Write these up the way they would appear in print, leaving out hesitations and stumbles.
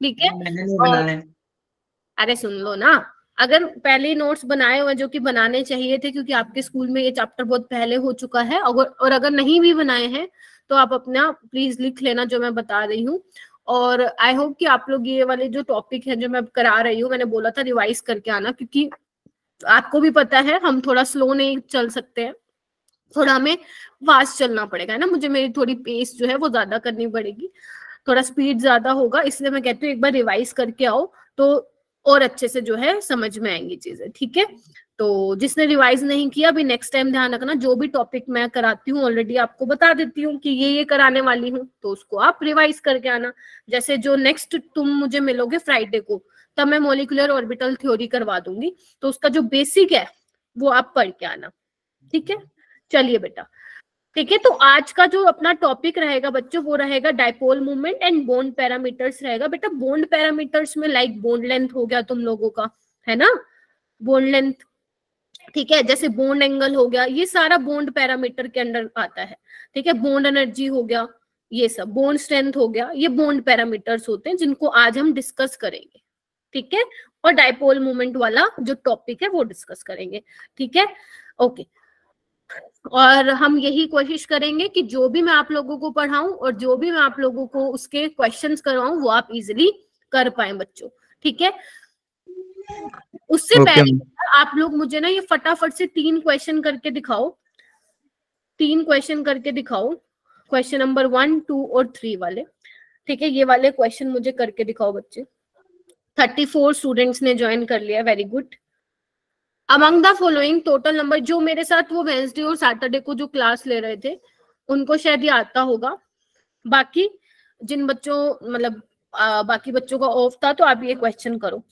ठीक है। मैंने नहीं बनाने। अरे सुन लो ना, अगर पहले ही नोट्स बनाए हुए जो कि बनाने चाहिए थे, क्योंकि आपके स्कूल में ये चैप्टर बहुत पहले हो चुका है, और अगर नहीं भी बनाए हैं तो आप अपना प्लीज लिख लेना जो मैं बता रही हूँ। और आई होप कि आप लोग ये वाले जो टॉपिक है जो मैं करा रही हूँ, मैंने बोला था रिवाइज करके आना, क्योंकि आपको भी पता है हम थोड़ा स्लो नहीं चल सकते हैं, थोड़ा हमें फास्ट चलना पड़ेगा, है ना। मुझे मेरी थोड़ी पेस जो है वो ज्यादा करनी पड़ेगी, थोड़ा स्पीड ज्यादा होगा, इसलिए मैं कहती हूँ एक बार रिवाइज करके आओ तो और अच्छे से जो है समझ में आएंगी चीजें, ठीक है। तो जिसने रिवाइज नहीं किया, अभी नेक्स्ट टाइम ध्यान रखना, जो भी टॉपिक मैं कराती हूँ ऑलरेडी आपको बता देती हूँ कि ये कराने वाली हूँ, तो उसको आप रिवाइज करके आना। जैसे जो नेक्स्ट तुम मुझे मिलोगे फ्राइडे को, तब मैं मोलिकुलर ऑर्बिटल थ्योरी करवा दूंगी, तो उसका जो बेसिक है वो आप पढ़ के आना, ठीक है। चलिए बेटा, ठीक है। तो आज का जो अपना टॉपिक रहेगा बच्चों, वो रहेगा dipole movement and bond parameters रहेगा। बेटा बोन्ड पैरामीटर्स में लाइक बोन्ड लेंथ हो गया तुम लोगों का, है ना, बोन्ड लेंथ, ठीक है। जैसे बोन्ड एंगल हो गया, ये सारा बोन्ड पैरामीटर के अंडर आता है, ठीक है। बोन्ड एनर्जी हो गया, ये सब बोन्ड स्ट्रेंथ हो गया, ये बोन्ड पैरामीटर्स होते हैं जिनको आज हम डिस्कस करेंगे, ठीक है। और डाइपोल मूवमेंट वाला जो टॉपिक है वो डिस्कस करेंगे, ठीक है, ओके। और हम यही कोशिश करेंगे कि जो भी मैं आप लोगों को पढ़ाऊं और जो भी मैं आप लोगों को उसके क्वेश्चंस करवाऊं वो आप इजीली कर पाए बच्चों, ठीक है। उससे पहले आप लोग मुझे ना ये फटाफट से 3 क्वेश्चन करके दिखाओ, 3 क्वेश्चन करके दिखाओ, क्वेश्चन नंबर 1, 2 और 3 वाले, ठीक है। ये वाले क्वेश्चन मुझे करके दिखाओ बच्चे। 34 स्टूडेंट्स ने ज्वाइन कर लिया, very good. Among the following total number, जो मेरे साथ वो वेंसडे और सैटरडे को जो क्लास ले रहे थे उनको शायद ये आता होगा, बाकी जिन बच्चों मतलब बाकी बच्चों का ऑफ था तो आप ये क्वेश्चन करो,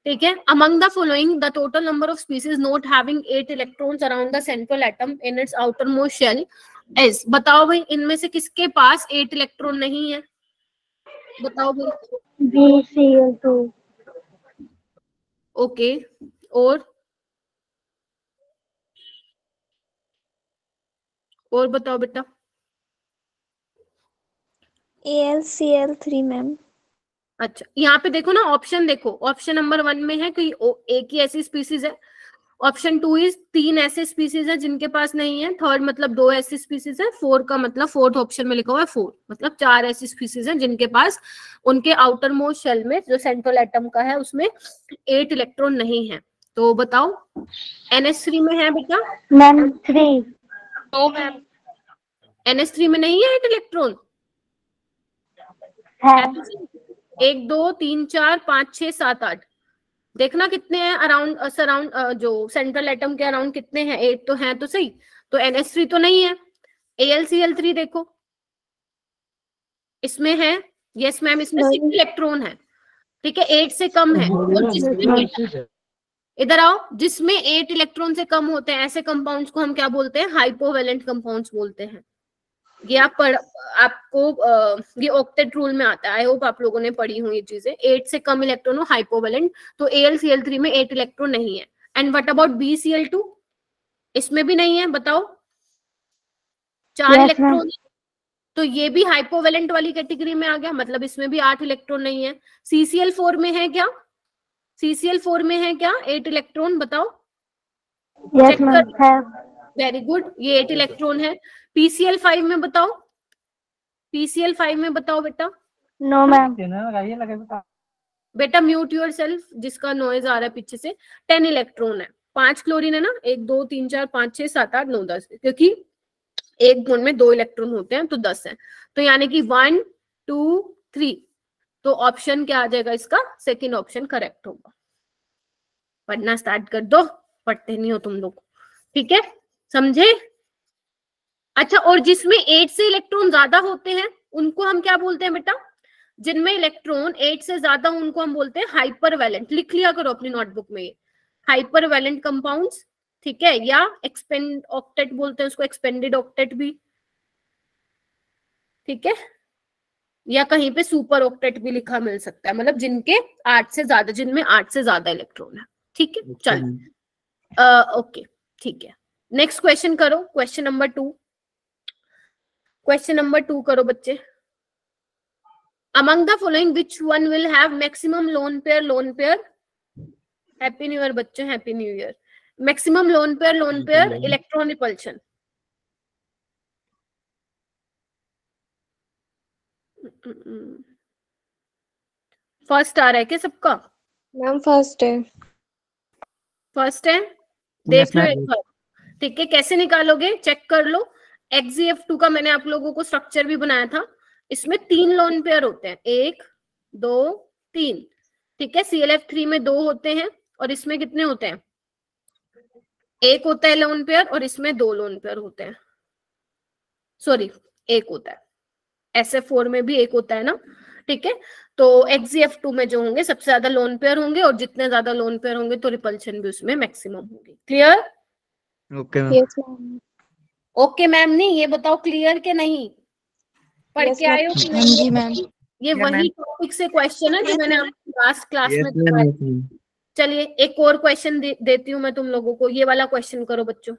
ठीक है। Among the following the total number of species not having 8 electrons around the central atom in its outermost shell is, बताओ भाई इनमें से किसके पास 8 इलेक्ट्रॉन नहीं है, बताओ भाई। BCl2। ओके, और बताओ बेटा। AlCl3 ma'am. अच्छा, यहाँ पे देखो ना, ऑप्शन देखो, ऑप्शन नंबर 1 में है कि एक ही ऐसी स्पीसीज है, ऑप्शन 2 इज 3 ऐसे स्पीसीज है जिनके पास नहीं है, थर्ड मतलब 2 ऐसी स्पीसीज है, 4 का मतलब फोर्थ ऑप्शन में लिखा हुआ है 4, मतलब 4 ऐसी स्पीसीज है जिनके पास उनके आउटर मोस्ट शेल में जो सेंट्रल एटम का है उसमें 8 इलेक्ट्रॉन नहीं है। तो बताओ NH3 में है बेटा? मैम 3। तो मैम NH3 में नहीं है 8 इलेक्ट्रॉन है। 1 2 3 4 5 6 7 8, देखना कितने हैं अराउंड सराउंड, जो सेंट्रल एटम के अराउंड कितने हैं, 8 तो हैं तो सही। तो NH3 तो नहीं है, AlCl3 देखो इसमें है, यस मैम इसमें 6 इलेक्ट्रॉन है, ठीक है, 8 से कम है। और जिसमें इधर आओ, जिसमें 8 इलेक्ट्रॉन से कम होते हैं ऐसे कंपाउंड्स को हम क्या बोलते हैं, हाइपोवेलेंट कंपाउंड्स बोलते हैं। ये आपको ये ऑक्टेट रूल में आता है, आई होप आप लोगों ने पढ़ी हुई ये चीजें। 8 से कम इलेक्ट्रॉन हो हाइपोवेलेंट, तो AlCl3 में 8 इलेक्ट्रॉन नहीं है। एंड व्हाट अबाउट BCl2, इसमें भी नहीं है, बताओ 4 इलेक्ट्रॉन, तो ये भी हाइपोवेलेंट वाली कैटेगरी में आ गया, मतलब इसमें भी 8 इलेक्ट्रॉन नहीं है। CCl4 में है क्या, CCl4 में है क्या 8 इलेक्ट्रॉन, बताओ। यस मैम है। वेरी गुड, ये 8 इलेक्ट्रॉन है। PCl5 में बताओ, PCl5 में बताओ बेटा। No ma'am. बेटा म्यूट योर सेल्फ, जिसका नॉइज आ रहा है पीछे से। 10 इलेक्ट्रॉन है, 5 क्लोरीन है ना, 1 2 3 4 5 6 7 8 9 10, क्योंकि एक बॉन्ड में 2 इलेक्ट्रॉन होते हैं तो 10 है, तो यानी कि 1 2 3, तो ऑप्शन क्या आ जाएगा इसका, सेकंड ऑप्शन करेक्ट होगा। पढ़ना स्टार्ट कर दो, पढ़ते नहीं हो तुम लोग, ठीक है, समझे। अच्छा, और जिसमें 8 से इलेक्ट्रॉन ज्यादा होते हैं उनको हम क्या बोलते हैं बेटा, जिनमें इलेक्ट्रॉन 8 से ज्यादा उनको हम बोलते हैं हाइपरवैलेंट, लिख लिया करो अपनी नोटबुक में, हाइपरवैलेंट कंपाउंड्स, ठीक है, या एक्सपेंड ऑक्टेट बोलते हैं उसको, एक्सपेंडेड ऑक्टेट भी, ठीक है, या कहीं पे सुपर ऑक्टेट भी लिखा मिल सकता है, मतलब जिनके 8 से ज्यादा, जिनमें 8 से ज्यादा इलेक्ट्रॉन है, ठीक है। चल ओके, ठीक है, नेक्स्ट क्वेश्चन करो, क्वेश्चन नंबर 2, क्वेश्चन नंबर 2 करो बच्चे। among the following which one will have maximum lone pair happy new year बच्चे, happy new year, maximum lone pair electron repulsion. First आ रहा है क्या सबका? मैम फर्स्ट है। फर्स्ट है, देख लो एक बार, ठीक है। कैसे निकालोगे चेक कर लो। XeF2 का मैंने आप लोगों को स्ट्रक्चर भी बनाया था। इसमें 3 लोन पेयर होते हैं, 1 2 3, ठीक है। ClF3 में 2 होते हैं और इसमें कितने होते हैं? 1 होता है लोन पेयर और इसमें 2 लोन पेयर होते हैं, सॉरी 1 होता है। SF4 में भी 1 होता है ना, ठीक है। तो XeF2 में जो होंगे सबसे ज्यादा लोन पेयर होंगे और जितने ज्यादा लोन पेयर होंगे तो रिपल्शन भी उसमें मैक्सिमम होगी। Clear? Okay ma'am. Okay ma'am नहीं, ये बताओ क्लियर के नहीं? पढ़ के आए हो कि नहीं? जी मैम। ये वही टॉपिक से क्वेश्चन है जो मैंने आपको लास्ट क्लास में दिखाया। चलिए एक और क्वेश्चन देती हूँ मैं तुम लोगों को, ये वाला क्वेश्चन करो बच्चों।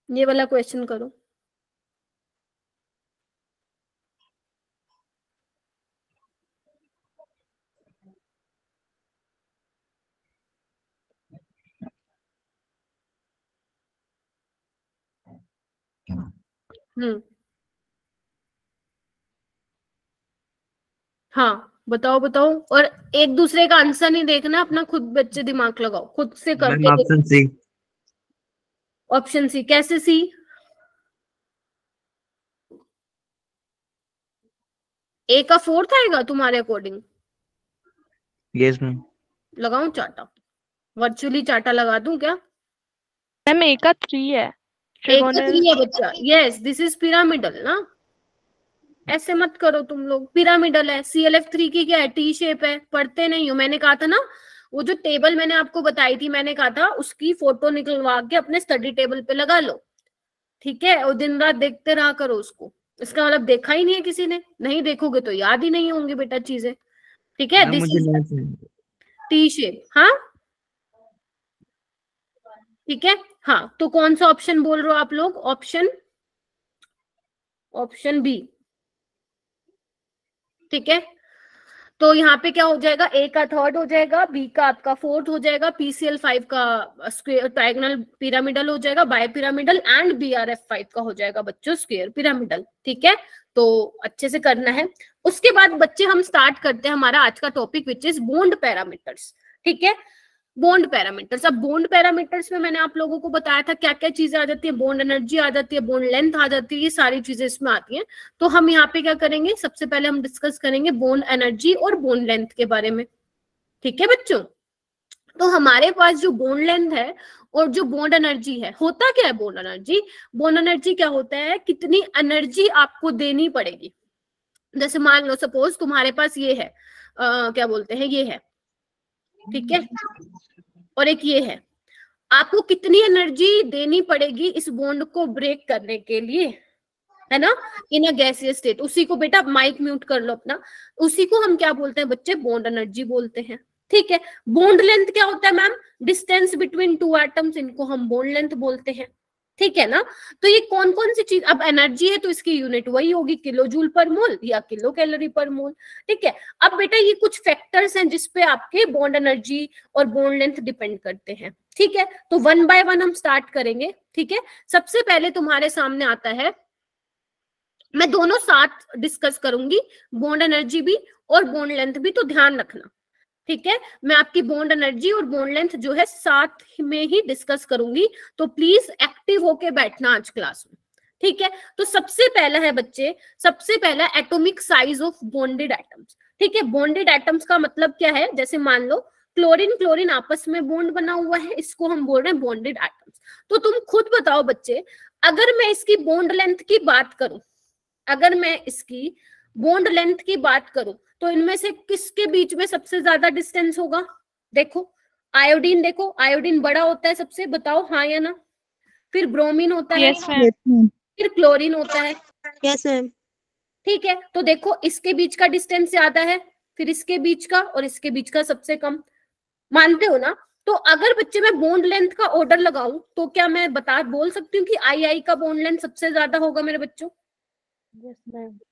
ये वाला क्वेश्चन करो। हाँ बताओ बताओ, और एक दूसरे का आंसर नहीं देखना, अपना खुद बच्चे दिमाग लगाओ, खुद से करके। Option C. Option C? कैसे सी? ए का 4th आएगा तुम्हारे अकॉर्डिंग? Yes ma'am. लगाऊं चाटा, वर्चुअली चाटा लगा दूं क्या? मैम ए का 3 है। ए का 3 है बच्चा, यस दिस इज पिरामिडल ना, ऐसे मत करो तुम लोग, पिरामिडल है। ClF3 की क्या है? टी शेप है, पढ़ते नहीं हो। मैंने कहा था ना, वो जो टेबल मैंने आपको बताई थी, मैंने कहा था उसकी फोटो निकलवा के अपने स्टडी टेबल पे लगा लो, ठीक है, और दिन रात देखते रहा करो उसको। इसका मतलब देखा ही नहीं है किसी ने, नहीं देखोगे तो याद ही नहीं होंगी बेटा चीजें, ठीक है। दिस इज टी शेप, हाँ ठीक है। हाँ तो कौन सा ऑप्शन बोल रहे हो आप लोग? ऑप्शन बी, ठीक है। तो यहाँ पे क्या हो जाएगा? ए का 3rd हो जाएगा, बी का आपका 4th हो जाएगा, PCl5 का स्क्वायर ट्रायंगल पिरामिडल हो जाएगा, बाय पिरामिडल, एंड BRF5 का हो जाएगा बच्चों स्क्वायर पिरामिडल, ठीक है। तो अच्छे से करना है। उसके बाद बच्चे हम स्टार्ट करते हैं हमारा आज का topic which is bond parameters, ठीक है। Bond parameters. अब बॉन्ड पैरामीटर्स में मैंने आप लोगों को बताया था क्या क्या चीजें आ जाती है, बॉन्ड एनर्जी आ जाती है, बॉन्ड लेंथ आ जाती है, ये सारी चीजें इसमें आती हैं। तो हम यहाँ पे क्या करेंगे, सबसे पहले हम डिस्कस करेंगे बॉन्ड एनर्जी और बॉन्ड लेंथ के बारे में, ठीक है बच्चों। तो हमारे पास जो बॉन्ड लेंथ है और जो बॉन्ड एनर्जी है, होता क्या है बॉन्ड एनर्जी? बॉन्ड एनर्जी क्या होता है? कितनी एनर्जी आपको देनी पड़ेगी। जैसे मान लो सपोज तुम्हारे पास ये है, क्या बोलते हैं, ये है, ठीक है, और एक ये है, आपको कितनी एनर्जी देनी पड़ेगी इस बॉन्ड को ब्रेक करने के लिए, है ना, इन अ गैसियस स्टेट। उसी को बेटा माइक म्यूट कर लो अपना, उसी को हम क्या बोलते हैं बच्चे? बॉन्ड एनर्जी बोलते हैं, ठीक है। बॉन्ड लेंथ क्या होता है मैम? डिस्टेंस बिटवीन 2 एटम्स, इनको हम बॉन्ड लेंथ बोलते हैं, ठीक है ना। तो ये कौन कौन सी चीज, अब एनर्जी है तो इसकी यूनिट वही होगी, किलो जूल पर मोल या किलो कैलोरी पर मोल, ठीक है। अब बेटा ये कुछ फैक्टर्स हैं जिसपे आपके बॉन्ड एनर्जी और बॉन्ड लेंथ डिपेंड करते हैं, ठीक है। तो 1 by 1 हम स्टार्ट करेंगे, ठीक है। सबसे पहले तुम्हारे सामने आता है, मैं दोनों साथ डिस्कस करूंगी, बॉन्ड एनर्जी भी और बॉन्ड लेंथ भी, तो ध्यान रखना, ठीक है। मैं आपकी बॉन्ड एनर्जी और बॉन्ड लेंथ जो है साथ में ही डिस्कस करूंगी, तो प्लीज एक्टिव होके बैठना आज क्लास में, ठीक है। तो सबसे पहला है बच्चे, सबसे पहला atomic size of bonded atoms, ठीक है। बॉन्डेड एटम्स का मतलब क्या है? जैसे मान लो क्लोरीन क्लोरीन आपस में बॉन्ड बना हुआ है, इसको हम बोल रहे हैं बॉन्डेड एटम्स। तो तुम खुद बताओ बच्चे, अगर मैं इसकी बॉन्ड लेंथ की बात करूं, अगर मैं इसकी बॉन्ड लेंथ की बात करूं, तो इनमें से किसके बीच में सबसे ज्यादा डिस्टेंस होगा? देखो आयोडीन, देखो आयोडीन बड़ा होता है सबसे, बताओ हाँ या ना। फिर ब्रोमीन होता है, फिर क्लोरीन होता है, यस मैम। ठीक है। तो देखो इसके बीच का डिस्टेंस ज्यादा है, फिर इसके बीच का और इसके बीच का सबसे कम, मानते हो ना? तो अगर बच्चे मैं बॉन्ड लेंथ का ऑर्डर लगाऊं तो क्या मैं बोल सकती हूँ कि आई का बॉन्ड लेंथ सबसे ज्यादा होगा मेरे बच्चों?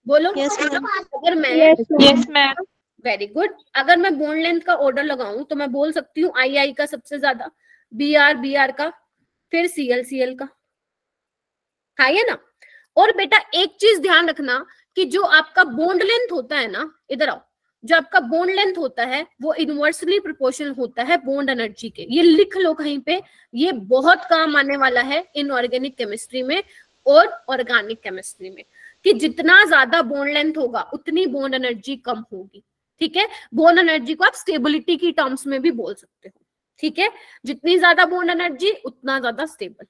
बोलो। Yes, ma'am. अगर मैं यस मैम। वेरी गुड, अगर मैं बॉन्ड लेंथ का ऑर्डर लगाऊं तो मैं बोल सकती हूँ आई का सबसे ज्यादा, बी आर का, फिर सीएल का, है ना? और बेटा एक चीज ध्यान रखना कि जो आपका बॉन्ड लेंथ होता है ना, इधर आओ, जो आपका बॉन्ड लेंथ होता है वो इनवर्सली प्रोपोर्शनल होता है बॉन्ड एनर्जी के। ये लिख लो कहीं पे, ये बहुत काम आने वाला है इनऑर्गेनिक केमिस्ट्री में और ऑर्गेनिक केमिस्ट्री में, कि जितना ज्यादा बॉन्ड लेंथ होगा उतनी बॉन्ड एनर्जी कम होगी। ठीक है, बॉन्ड एनर्जी को आप स्टेबिलिटी की टर्म्स में भी बोल सकते हो। ठीक है, जितनी ज्यादा बॉन्ड एनर्जी उतना ज्यादा स्टेबल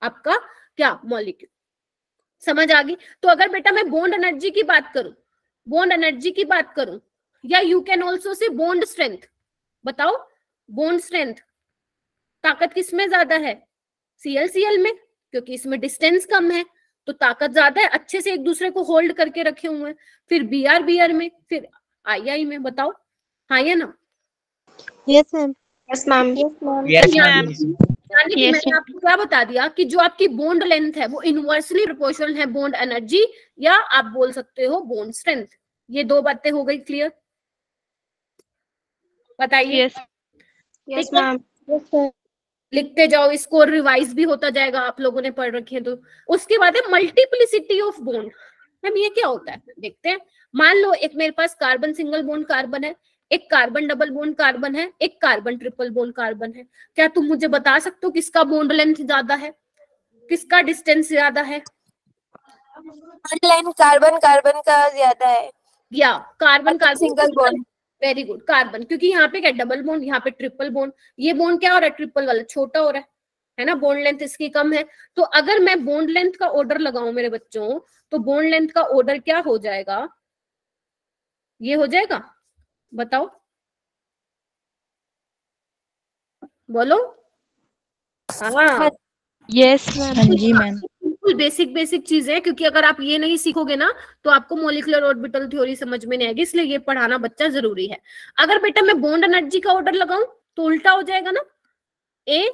आपका क्या मॉलिक्यूल। समझ आ गई? तो अगर बेटा मैं बॉन्ड एनर्जी की बात करूं, बॉन्ड एनर्जी की बात करूं, या you can also say bond strength, बताओ बॉन्ड स्ट्रेंथ, ताकत किसमें ज्यादा है? सीएल में, क्योंकि इसमें डिस्टेंस कम है तो ताकत ज्यादा है, अच्छे से एक दूसरे को होल्ड करके रखे हुए हैं। फिर बीआर में, फिर आई में, बताओ हाँ या ना? Yes, ma'am. Yes, ma'am. Yes, ma'am. Yes, ma'am. ma'am. यानी कि Yes, मैंने आपको क्या बता दिया कि जो आपकी बॉन्ड लेंथ है वो इनवर्सली प्रोपोर्शनल है बॉन्ड एनर्जी, या आप बोल सकते हो बॉन्ड स्ट्रेंथ। ये दो बातें हो गई क्लियर? बताइए। Yes Yes, ma'am. Yes, sir. लिखते जाओ, इसको रिवाइज भी होता जाएगा, आप लोगों ने पढ़ रखे हैं तो। उसके बाद है मल्टीप्लिसिटी ऑफ बॉन्ड। मैम ये क्या होता है देखते हैं। मान लो एक मेरे पास कार्बन सिंगल बॉन्ड कार्बन है, एक कार्बन डबल बॉन्ड कार्बन है, एक कार्बन ट्रिपल बॉन्ड कार्बन है। क्या तुम मुझे बता सकते हो किसका बॉन्ड लेंथ ज्यादा है, किसका डिस्टेंस ज्यादा है? कार्बन कार्बन का ज्यादा है। या carbon carbon single bond. Very good, carbon, क्योंकि यहाँ पे क्या डबल बॉन्ड, यहाँ पे ट्रिपल बॉन्ड। ये बॉन्ड क्या हो रहा है? ट्रिपल वाला छोटा हो रहा है ना, बॉन्ड लेंथ इसकी कम है। तो अगर मैं बॉन्ड लेंथ का ऑर्डर लगाऊं मेरे बच्चों, तो बॉन्ड लेंथ का ऑर्डर क्या हो जाएगा? ये हो जाएगा, बताओ बोलो। हाँ यस मैम। हाँ जी मैम। बिल्कुल बेसिक चीजें, क्योंकि अगर आप ये नहीं सीखोगे ना तो आपको मॉलिक्यूलर ऑर्बिटल थ्योरी समझ में नहीं आएगी, इसलिए ये पढ़ाना बच्चा जरूरी है। अगर बेटा मैं बॉन्ड एनर्जी का ऑर्डर लगाऊं तो उल्टा हो जाएगा ना, ए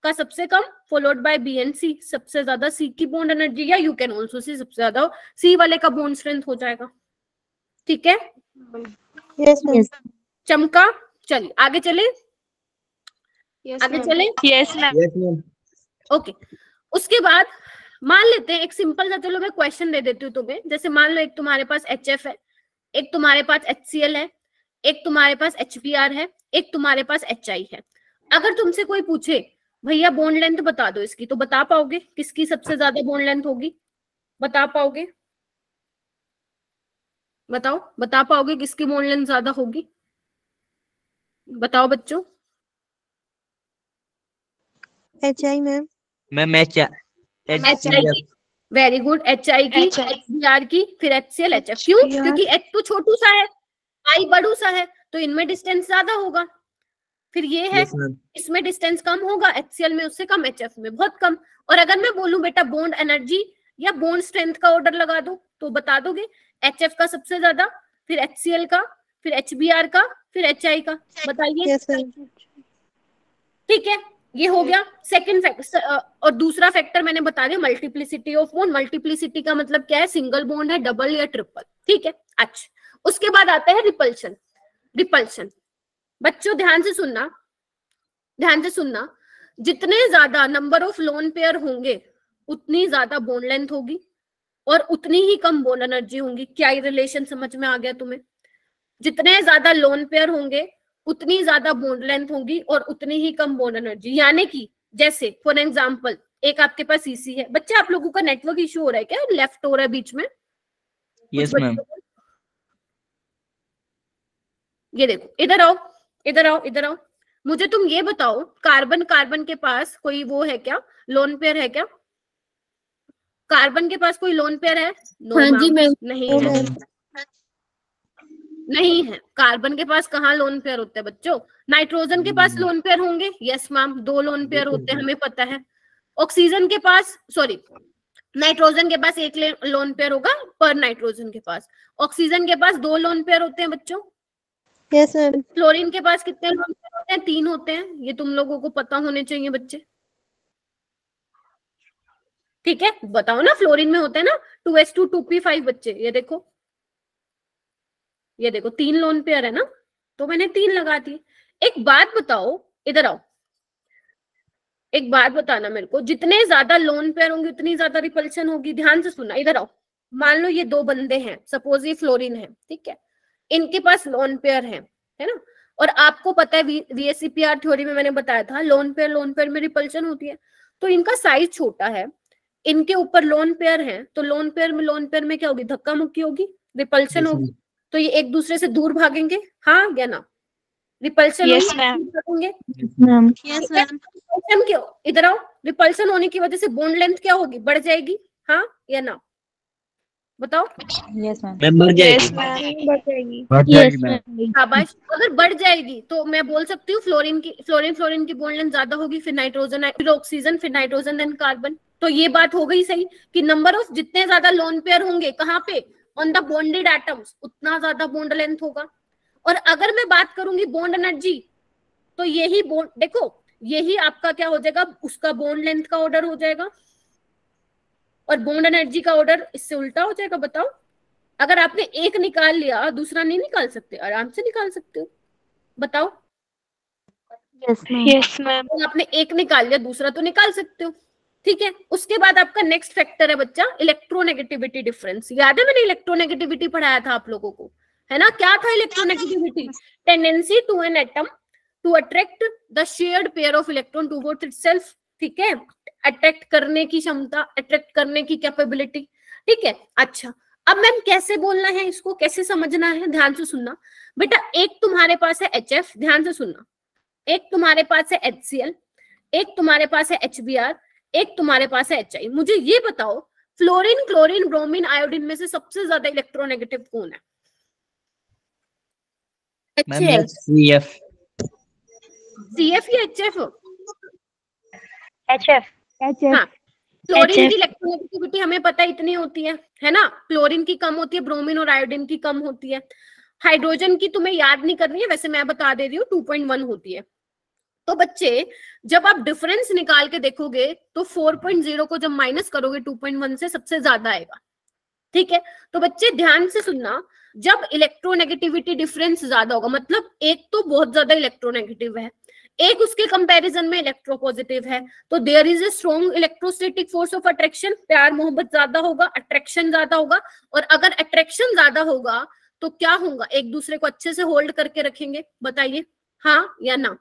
का सबसे कम फॉलोड बाय बी एंड सी, सबसे ज्यादा सी की बॉन्ड एनर्जी, या यू कैन ऑल्सो सी सबसे ज्यादा सी वाले का बॉन्ड स्ट्रेंथ हो जाएगा। ठीक है, Yes, ma'am. चमका। चलिए आगे चले, Yes, आगे ma'am. चले। Yes ma'am. Yes, ma'am. Okay, उसके बाद मान लेते हैं एक सिंपल सा, चलो मैं क्वेश्चन दे देती हूँ तुम्हें। जैसे मान लो एक तुम्हारे पास HF है, एक तुम्हारे पास HCl है, एक तुम्हारे पास HBr है, एक तुम्हारे पास HI है। अगर तुमसे कोई पूछे भैया बॉन्ड लेंथ बता दो इसकी, तो बता पाओगे किसकी सबसे ज्यादा बॉन्ड लेंथ होगी? बता पाओगे? बताओ, बता पाओगे किसकी बॉन्ड लेंथ ज्यादा होगी? बताओ बच्चों। HI, ma'am. मैम HI की, वेरी गुड, HI की, HBr की, फिर HCl, HF। क्यों? क्योंकि H तो छोटू सा है, I बड़ू सा है, तो इनमें डिस्टेंस ज्यादा होगा। फिर ये है, Yes, ma'am. इसमें डिस्टेंस कम होगा, HCl में उससे कम, HF में बहुत कम। और अगर मैं बोलूं बेटा बॉन्ड एनर्जी या बॉन्ड स्ट्रेंथ का ऑर्डर लगा दो, तो बता दोगे HF का सबसे ज्यादा, फिर HCl का, फिर HBr का, फिर HI का। बताइए। Yes, ma'am. ठीक है, ये हो गया सेकंड फैक्टर। और दूसरा फैक्टर मैंने बता दिया मल्टीप्लिसिटी ऑफ बॉन्ड। मल्टीप्लिसिटी का मतलब क्या है? सिंगल बॉन्ड है, डबल या ट्रिपल। ठीक है, अच्छा। उसके बाद आता है रिपल्शन। रिपल्शन बच्चों ध्यान से सुनना, ध्यान से सुनना। जितने ज्यादा नंबर ऑफ लोन पेयर होंगे उतनी ज्यादा बॉन्ड लेंथ होगी और उतनी ही कम बॉन्ड एनर्जी होगी। क्या ये रिलेशन समझ में आ गया तुम्हें? जितने ज्यादा लोन पेयर होंगे उतनी ज्यादा बॉन्ड लेंथ होगी और उतनी ही कम बॉन्ड एनर्जी। यानी कि जैसे फॉर एग्जांपल एक आपके पास सीसी है। बच्चे आप लोगों का नेटवर्क इशू हो रहा है क्या? लेफ्ट हो रहा है बीच में? Yes, ma'am. ये देखो, इधर आओ, इधर आओ, इधर आओ। मुझे तुम ये बताओ, कार्बन कार्बन के पास कोई वो है क्या? लोन पेयर है क्या? कार्बन के पास कोई लोन पेयर है? नो हाँ जी, मैम। नहीं No, है, ma'am. नहीं है। कार्बन के पास कहाँ लोन पेयर होते हैं बच्चों? नाइट्रोजन के पास लोन पेयर होंगे। यस मैम, 2 लोन पेयर होते हैं, हमें पता है। ऑक्सीजन के पास, सॉरी, नाइट्रोजन के पास 1 लोन पेयर होगा पर नाइट्रोजन के पास। ऑक्सीजन के पास 2 लोन पेयर होते हैं बच्चों। Yes, ma'am. फ्लोरीन के पास कितने लोन पेयर होते हैं? 3 होते हैं। ये तुम लोगों को पता होने चाहिए बच्चे। ठीक है, बताओ ना, फ्लोरीन में होते हैं ना 2s2 2p5 बच्चे। ये देखो 3 लोन पेयर है ना, तो मैंने 3 लगा दी। एक बात बताओ, इधर आओ, एक बात बताना मेरे को, जितने ज्यादा लोन पेयर होंगे उतनी ज्यादा रिपल्शन होगी। ध्यान से सुनना, इधर आओ। मान लो ये 2 बंदे हैं, सपोज ये फ्लोरीन है, ठीक है, इनके पास लोन पेयर है ना, और आपको पता है VSEPR थ्योरी में मैंने बताया था लोन पेयर में रिपल्शन होती है। तो इनका साइज छोटा है, इनके ऊपर लोन पेयर है, तो लोन पेयर में क्या होगी? धक्का मुक्की होगी, रिपल्शन होगी। तो ये एक दूसरे से दूर भागेंगे, हाँ या ना? रिपल्शन Yes, होगी, ma'am. भागेंगे। Ma'am. Yes, ma'am. रिपल्शन क्यों? इधर आओ। रिपल्शन होने की वजह से बॉन्ड लेंथ क्या होगी? बढ़ जाएगी, हाँ या ना? बताओ। Yes, ma'am. मैम बढ़ Yes, जाएगी। ma'am. बढ़ जाएगी। Yes, ma'am. शाबाश। अगर बढ़ जाएगी तो मैं बोल सकती हूँ फ्लोरीन की बॉन्ड लेंथ ज्यादा होगी, फिर नाइट्रोजन, फिर ऑक्सीजन, फिर नाइट्रोजन, देन कार्बन। तो ये बात हो गई सही कि नंबर ऑफ जितने ज्यादा लोन पेयर होंगे कहाँ पे? ऑन द बॉन्डेड एटम्स, उतना ज्यादा बॉन्ड लेंथ होगा। और अगर मैं बात करूंगी बॉन्ड एनर्जी, तो यही बॉन्ड, देखो यही आपका क्या हो जाएगा? उसका बॉन्ड लेंथ का ऑर्डर हो जाएगा, और बॉन्ड एनर्जी का ऑर्डर इससे उल्टा हो जाएगा। बताओ, अगर आपने एक निकाल लिया दूसरा नहीं निकाल सकते? आराम से निकाल सकते हो। बताओ, Yes, ma'am. Yes, ma'am. तो आपने एक निकाल लिया, दूसरा तो निकाल सकते हो। ठीक है, उसके बाद आपका नेक्स्ट फैक्टर है बच्चा इलेक्ट्रोनेगेटिविटी डिफरेंस। याद है मैंने इलेक्ट्रोनेगेटिविटी पढ़ाया था आप लोगों को, है ना? क्या था electronegativity? Tendency to an atom to attract the shared pair of electron towards itself. ठीक है, अट्रैक्ट करने की क्षमता, अट्रैक्ट करने की कैपेबिलिटी। ठीक है, अच्छा अब मैम कैसे बोलना है इसको, कैसे समझना है? ध्यान से सुनना बेटा। एक तुम्हारे पास है HF, ध्यान से सुनना, एक तुम्हारे पास है HCl, एक तुम्हारे पास है HBr, एक तुम्हारे पास है HI। मुझे ये बताओ फ्लोरीन, क्लोरीन, ब्रोमीन, आयोडीन में से सबसे ज्यादा इलेक्ट्रोनेगेटिव कौन है? Ma'am HCl, CF। CF या HF? HF. हाँ, क्लोरीन HF. की इलेक्ट्रोनेगेटिविटी हमें पता इतनी होती है ना? क्लोरीन की कम होती है, ब्रोमीन और आयोडीन की कम होती है। हाइड्रोजन की तुम्हें याद नहीं करनी है, वैसे मैं बता दे रही हूँ 2.1 होती है। तो बच्चे जब आप डिफरेंस निकाल के देखोगे तो 4.0 को जब माइनस करोगे 2.1 से सबसे ज्यादा आएगा। ठीक है, तो बच्चे ध्यान से सुनना, जब इलेक्ट्रोनेगेटिविटी डिफरेंस ज्यादा होगा, मतलब एक तो बहुत ज्यादा इलेक्ट्रोनेगेटिव है, एक उसके कंपैरिजन में इलेक्ट्रोपॉजिटिव है, तो there is a strong electrostatic force of attraction. प्यार मोहब्बत ज्यादा होगा, अट्रैक्शन ज्यादा होगा। और अगर अट्रैक्शन ज्यादा होगा तो क्या होगा? एक दूसरे को अच्छे से होल्ड करके रखेंगे। बताइए हाँ या ना?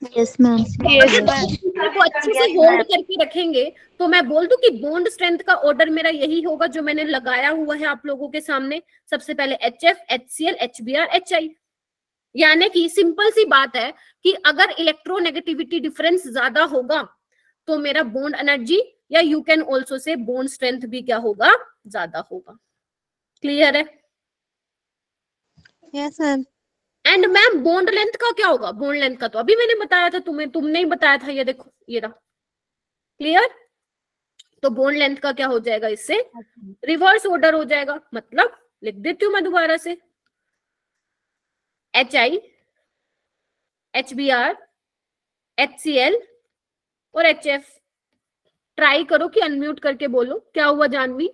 Yes, ma'am. Yes, अगर ma'am. दूसरे को अच्छे से होल्ड करके रखेंगे तो मैं बोल दूं कि बॉन्ड स्ट्रेंथ का ऑर्डर मेरा यही होगा जो मैंने लगाया हुआ है आप लोगों के सामने। सबसे पहले HF, HCl, HBr, HI। यानी कि सिंपल सी बात है कि अगर इलेक्ट्रोनेगेटिविटी डिफरेंस ज्यादा होगा तो मेरा बॉन्ड एनर्जी, या you can also say bond strength भी क्या होगा? ज्यादा होगा। क्लियर है? Yes, ma'am. And ma'am bond length का क्या होगा? बॉन्ड लेंथ का तो अभी मैंने बताया था तुम्हें, तुमने ही बताया था, ये देखो ये रहा। क्लियर? तो बॉन्ड लेंथ का क्या हो जाएगा? इससे रिवर्स ऑर्डर हो जाएगा। मतलब लिख देती हूँ मैं दोबारा से, HI, HBr, HCl और HF। ट्राई करो कि अनम्यूट करके बोलो। क्या हुआ जानवी?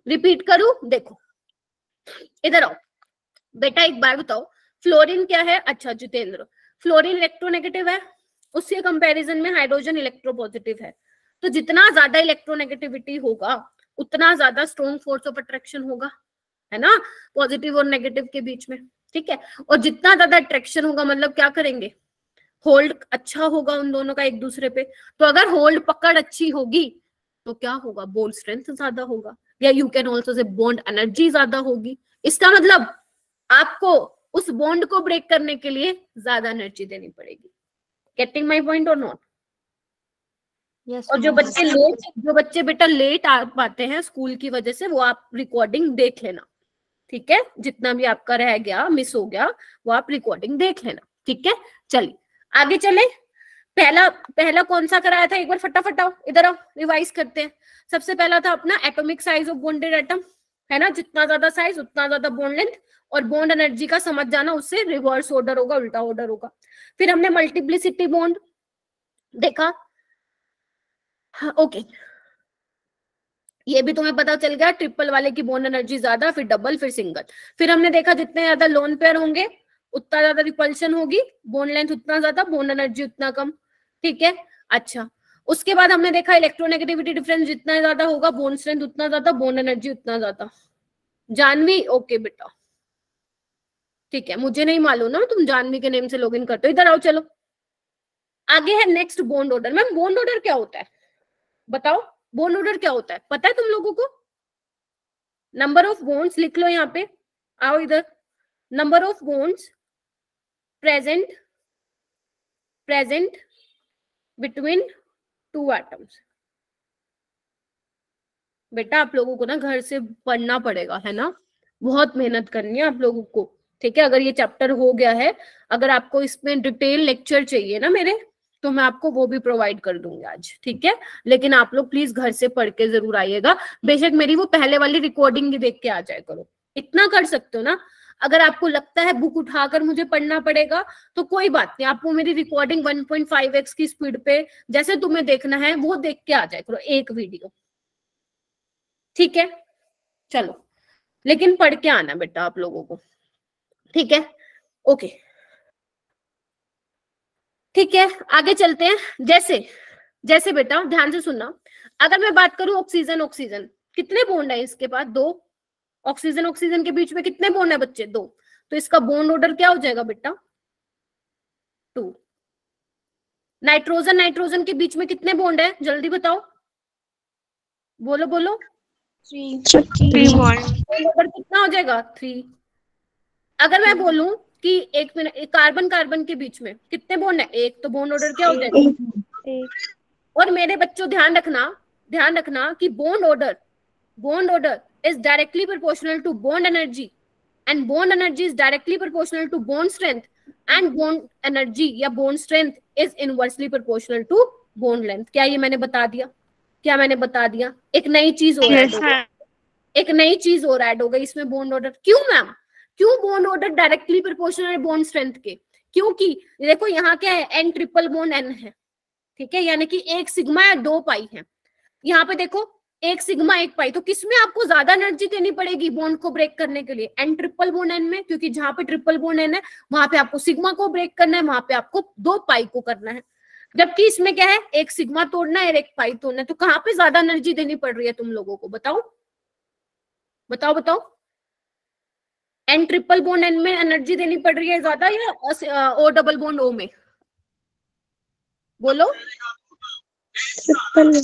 रिपीट करूं? देखो इधर आओ बेटा, एक बार बताओ फ्लोरीन क्या है? अच्छा जितेंद्र, फ्लोरीन इलेक्ट्रोनेगेटिव है, उसके कंपैरिजन में हाइड्रोजन इलेक्ट्रोपॉजिटिव है। तो जितना ज्यादा इलेक्ट्रोनेगेटिविटी होगा उतना ज्यादा स्ट्रॉन्ग फोर्स ऑफ अट्रैक्शन होगा, है ना? पॉजिटिव और नेगेटिव के बीच में। ठीक है, और जितना ज्यादा अट्रैक्शन होगा मतलब क्या करेंगे? होल्ड अच्छा होगा उन दोनों का एक दूसरे पे। तो अगर होल्ड पकड़ अच्छी होगी तो क्या होगा? बॉन्ड स्ट्रेंथ ज्यादा होगा, या you can also say bond energy ज्यादा होगी। इसका मतलब आपको उस बॉन्ड को ब्रेक करने के लिए ज्यादा एनर्जी देनी पड़ेगी। गेटिंग माई पॉइंट और नॉट? Yes, और जो ma'am. बच्चे बेटा लेट आ पाते हैं स्कूल की वजह से, वो आप रिकॉर्डिंग देख लेना। ठीक है, जितना भी आपका रह गया, मिस हो गया, वो आप रिकॉर्डिंग देख लेना। ठीक है, चलिए आगे चले। पहला कौन सा कराया था? एक बार फटाफट आओ, इधर आओ, रिवाइज करते हैं। सबसे पहला था अपना atomic size of bonded atom, है ना, जितना ज्यादा साइज उतना ज्यादा बॉन्ड लेंथ, और बॉन्ड एनर्जी का समझ जाना, उससे रिवर्स ऑर्डर होगा, उल्टा ऑर्डर होगा। फिर हमने मल्टीप्लिसिटी बॉन्ड देखा, ओके, ये भी तुम्हें पता चल गया, ट्रिपल वाले की बॉन्ड एनर्जी ज्यादा, फिर डबल, फिर सिंगल। फिर हमने देखा जितने ज्यादा लोन पेयर होंगे उतना ज्यादा रिपल्शन होगी, बॉन्ड लेंथ उतना ज्यादा, बॉन्ड एनर्जी उतना कम, ठीक है। अच्छा, उसके बाद हमने देखा इलेक्ट्रोनेगेटिविटी डिफरेंस जितना ज्यादा होगा, बॉन्ड स्ट्रेंथ उतना ज्यादा, बॉन्ड एनर्जी उतना ज्यादा। जानवी, ओके बेटा, ठीक है, मुझे नहीं मालूम ना, तुम जानवी के नेम से लॉगिन करते हो। इधर आओ, चलो आगे है next bond order. Ma'am bond order क्या होता है बताओ, बॉन्ड ऑर्डर क्या होता है पता है तुम लोगों को? नंबर ऑफ बॉन्ड्स लिख लो यहाँ पे, आओ इधर, number of bonds present between two atoms. बेटा आप लोगों को ना घर से पढ़ना पड़ेगा, है ना, बहुत मेहनत करनी है आप लोगों को, ठीक है। अगर ये चैप्टर हो गया है, अगर आपको इसमें डिटेल लेक्चर चाहिए ना मेरे, तो मैं आपको वो भी प्रोवाइड कर दूंगी आज, ठीक है। लेकिन आप लोग प्लीज घर से पढ़ के जरूर आइएगा, बेशक मेरी वो पहले वाली रिकॉर्डिंग भी देख के आ जाए करो, इतना कर सकते हो ना। अगर आपको लगता है बुक उठाकर मुझे पढ़ना पड़ेगा तो कोई बात नहीं, आपको मेरी रिकॉर्डिंग 1.5x की स्पीड पे जैसे तुम्हें देखना है वो देख के आ जाए करो, एक वीडियो, ठीक है। चलो, लेकिन पढ़ के आना बेटा आप लोगों को, ठीक है, ओके, ठीक है। आगे चलते हैं। जैसे बेटा ध्यान से सुनना, अगर मैं बात करूं ऑक्सीजन, कितने बॉन्ड है इसके पास? 2। ऑक्सीजन के बीच में कितने बॉन्ड है बच्चे? 2। तो इसका बॉन्ड ऑर्डर क्या हो जाएगा बेटा? 2। नाइट्रोजन के बीच में कितने बॉन्ड है? जल्दी बताओ, बोलो बोलो। 3 बॉन्ड। बॉन्ड ऑर्डर कितना हो जाएगा? 3। अगर मैं बोलूं कि एक मिनट, कार्बन के बीच में कितने बॉन्ड है? 1। तो बॉन्ड ऑर्डर क्या हो जाएगा? और मेरे बच्चों ध्यान रखना कि bond order is directly proportional to bond energy and bond energy is directly proportional to bond strength and bond energy या bond strength is inversely proportional to bond length। क्या ये मैंने बता दिया? एक नई चीज और ऐड हो गई इसमें, बॉन्ड ऑर्डर। क्यों मैम? क्यों बॉन्ड ऑर्डर डायरेक्टली प्रोपोर्शनल है बॉन्ड स्ट्रेंथ के? क्योंकि देखो यहाँ क्या है, n ट्रिपल बॉन्ड n है, ठीक है, यानी कि 1 सिग्मा या 2 पाई है। यहाँ पे देखो 1 सिग्मा 1 पाई, तो किसमें आपको ज्यादा एनर्जी देनी पड़ेगी बॉन्ड को ब्रेक करने के लिए? n ट्रिपल बॉन्ड n में, क्योंकि जहां पे ट्रिपल बॉन्ड n है वहां पे आपको सिग्मा को ब्रेक करना है, वहां पे आपको 2 पाई को करना है। जबकि इसमें क्या है, 1 सिग्मा तोड़ना है और 1 पाई तोड़ना है। तो कहाँ पे ज्यादा एनर्जी देनी पड़ रही है तुम लोगों को? बताओ। n ट्रिपल बॉन्ड n में एनर्जी देनी पड़ रही है ज्यादा या ओ डबल बॉन्ड ओ में? बोलो। ट्रिपल।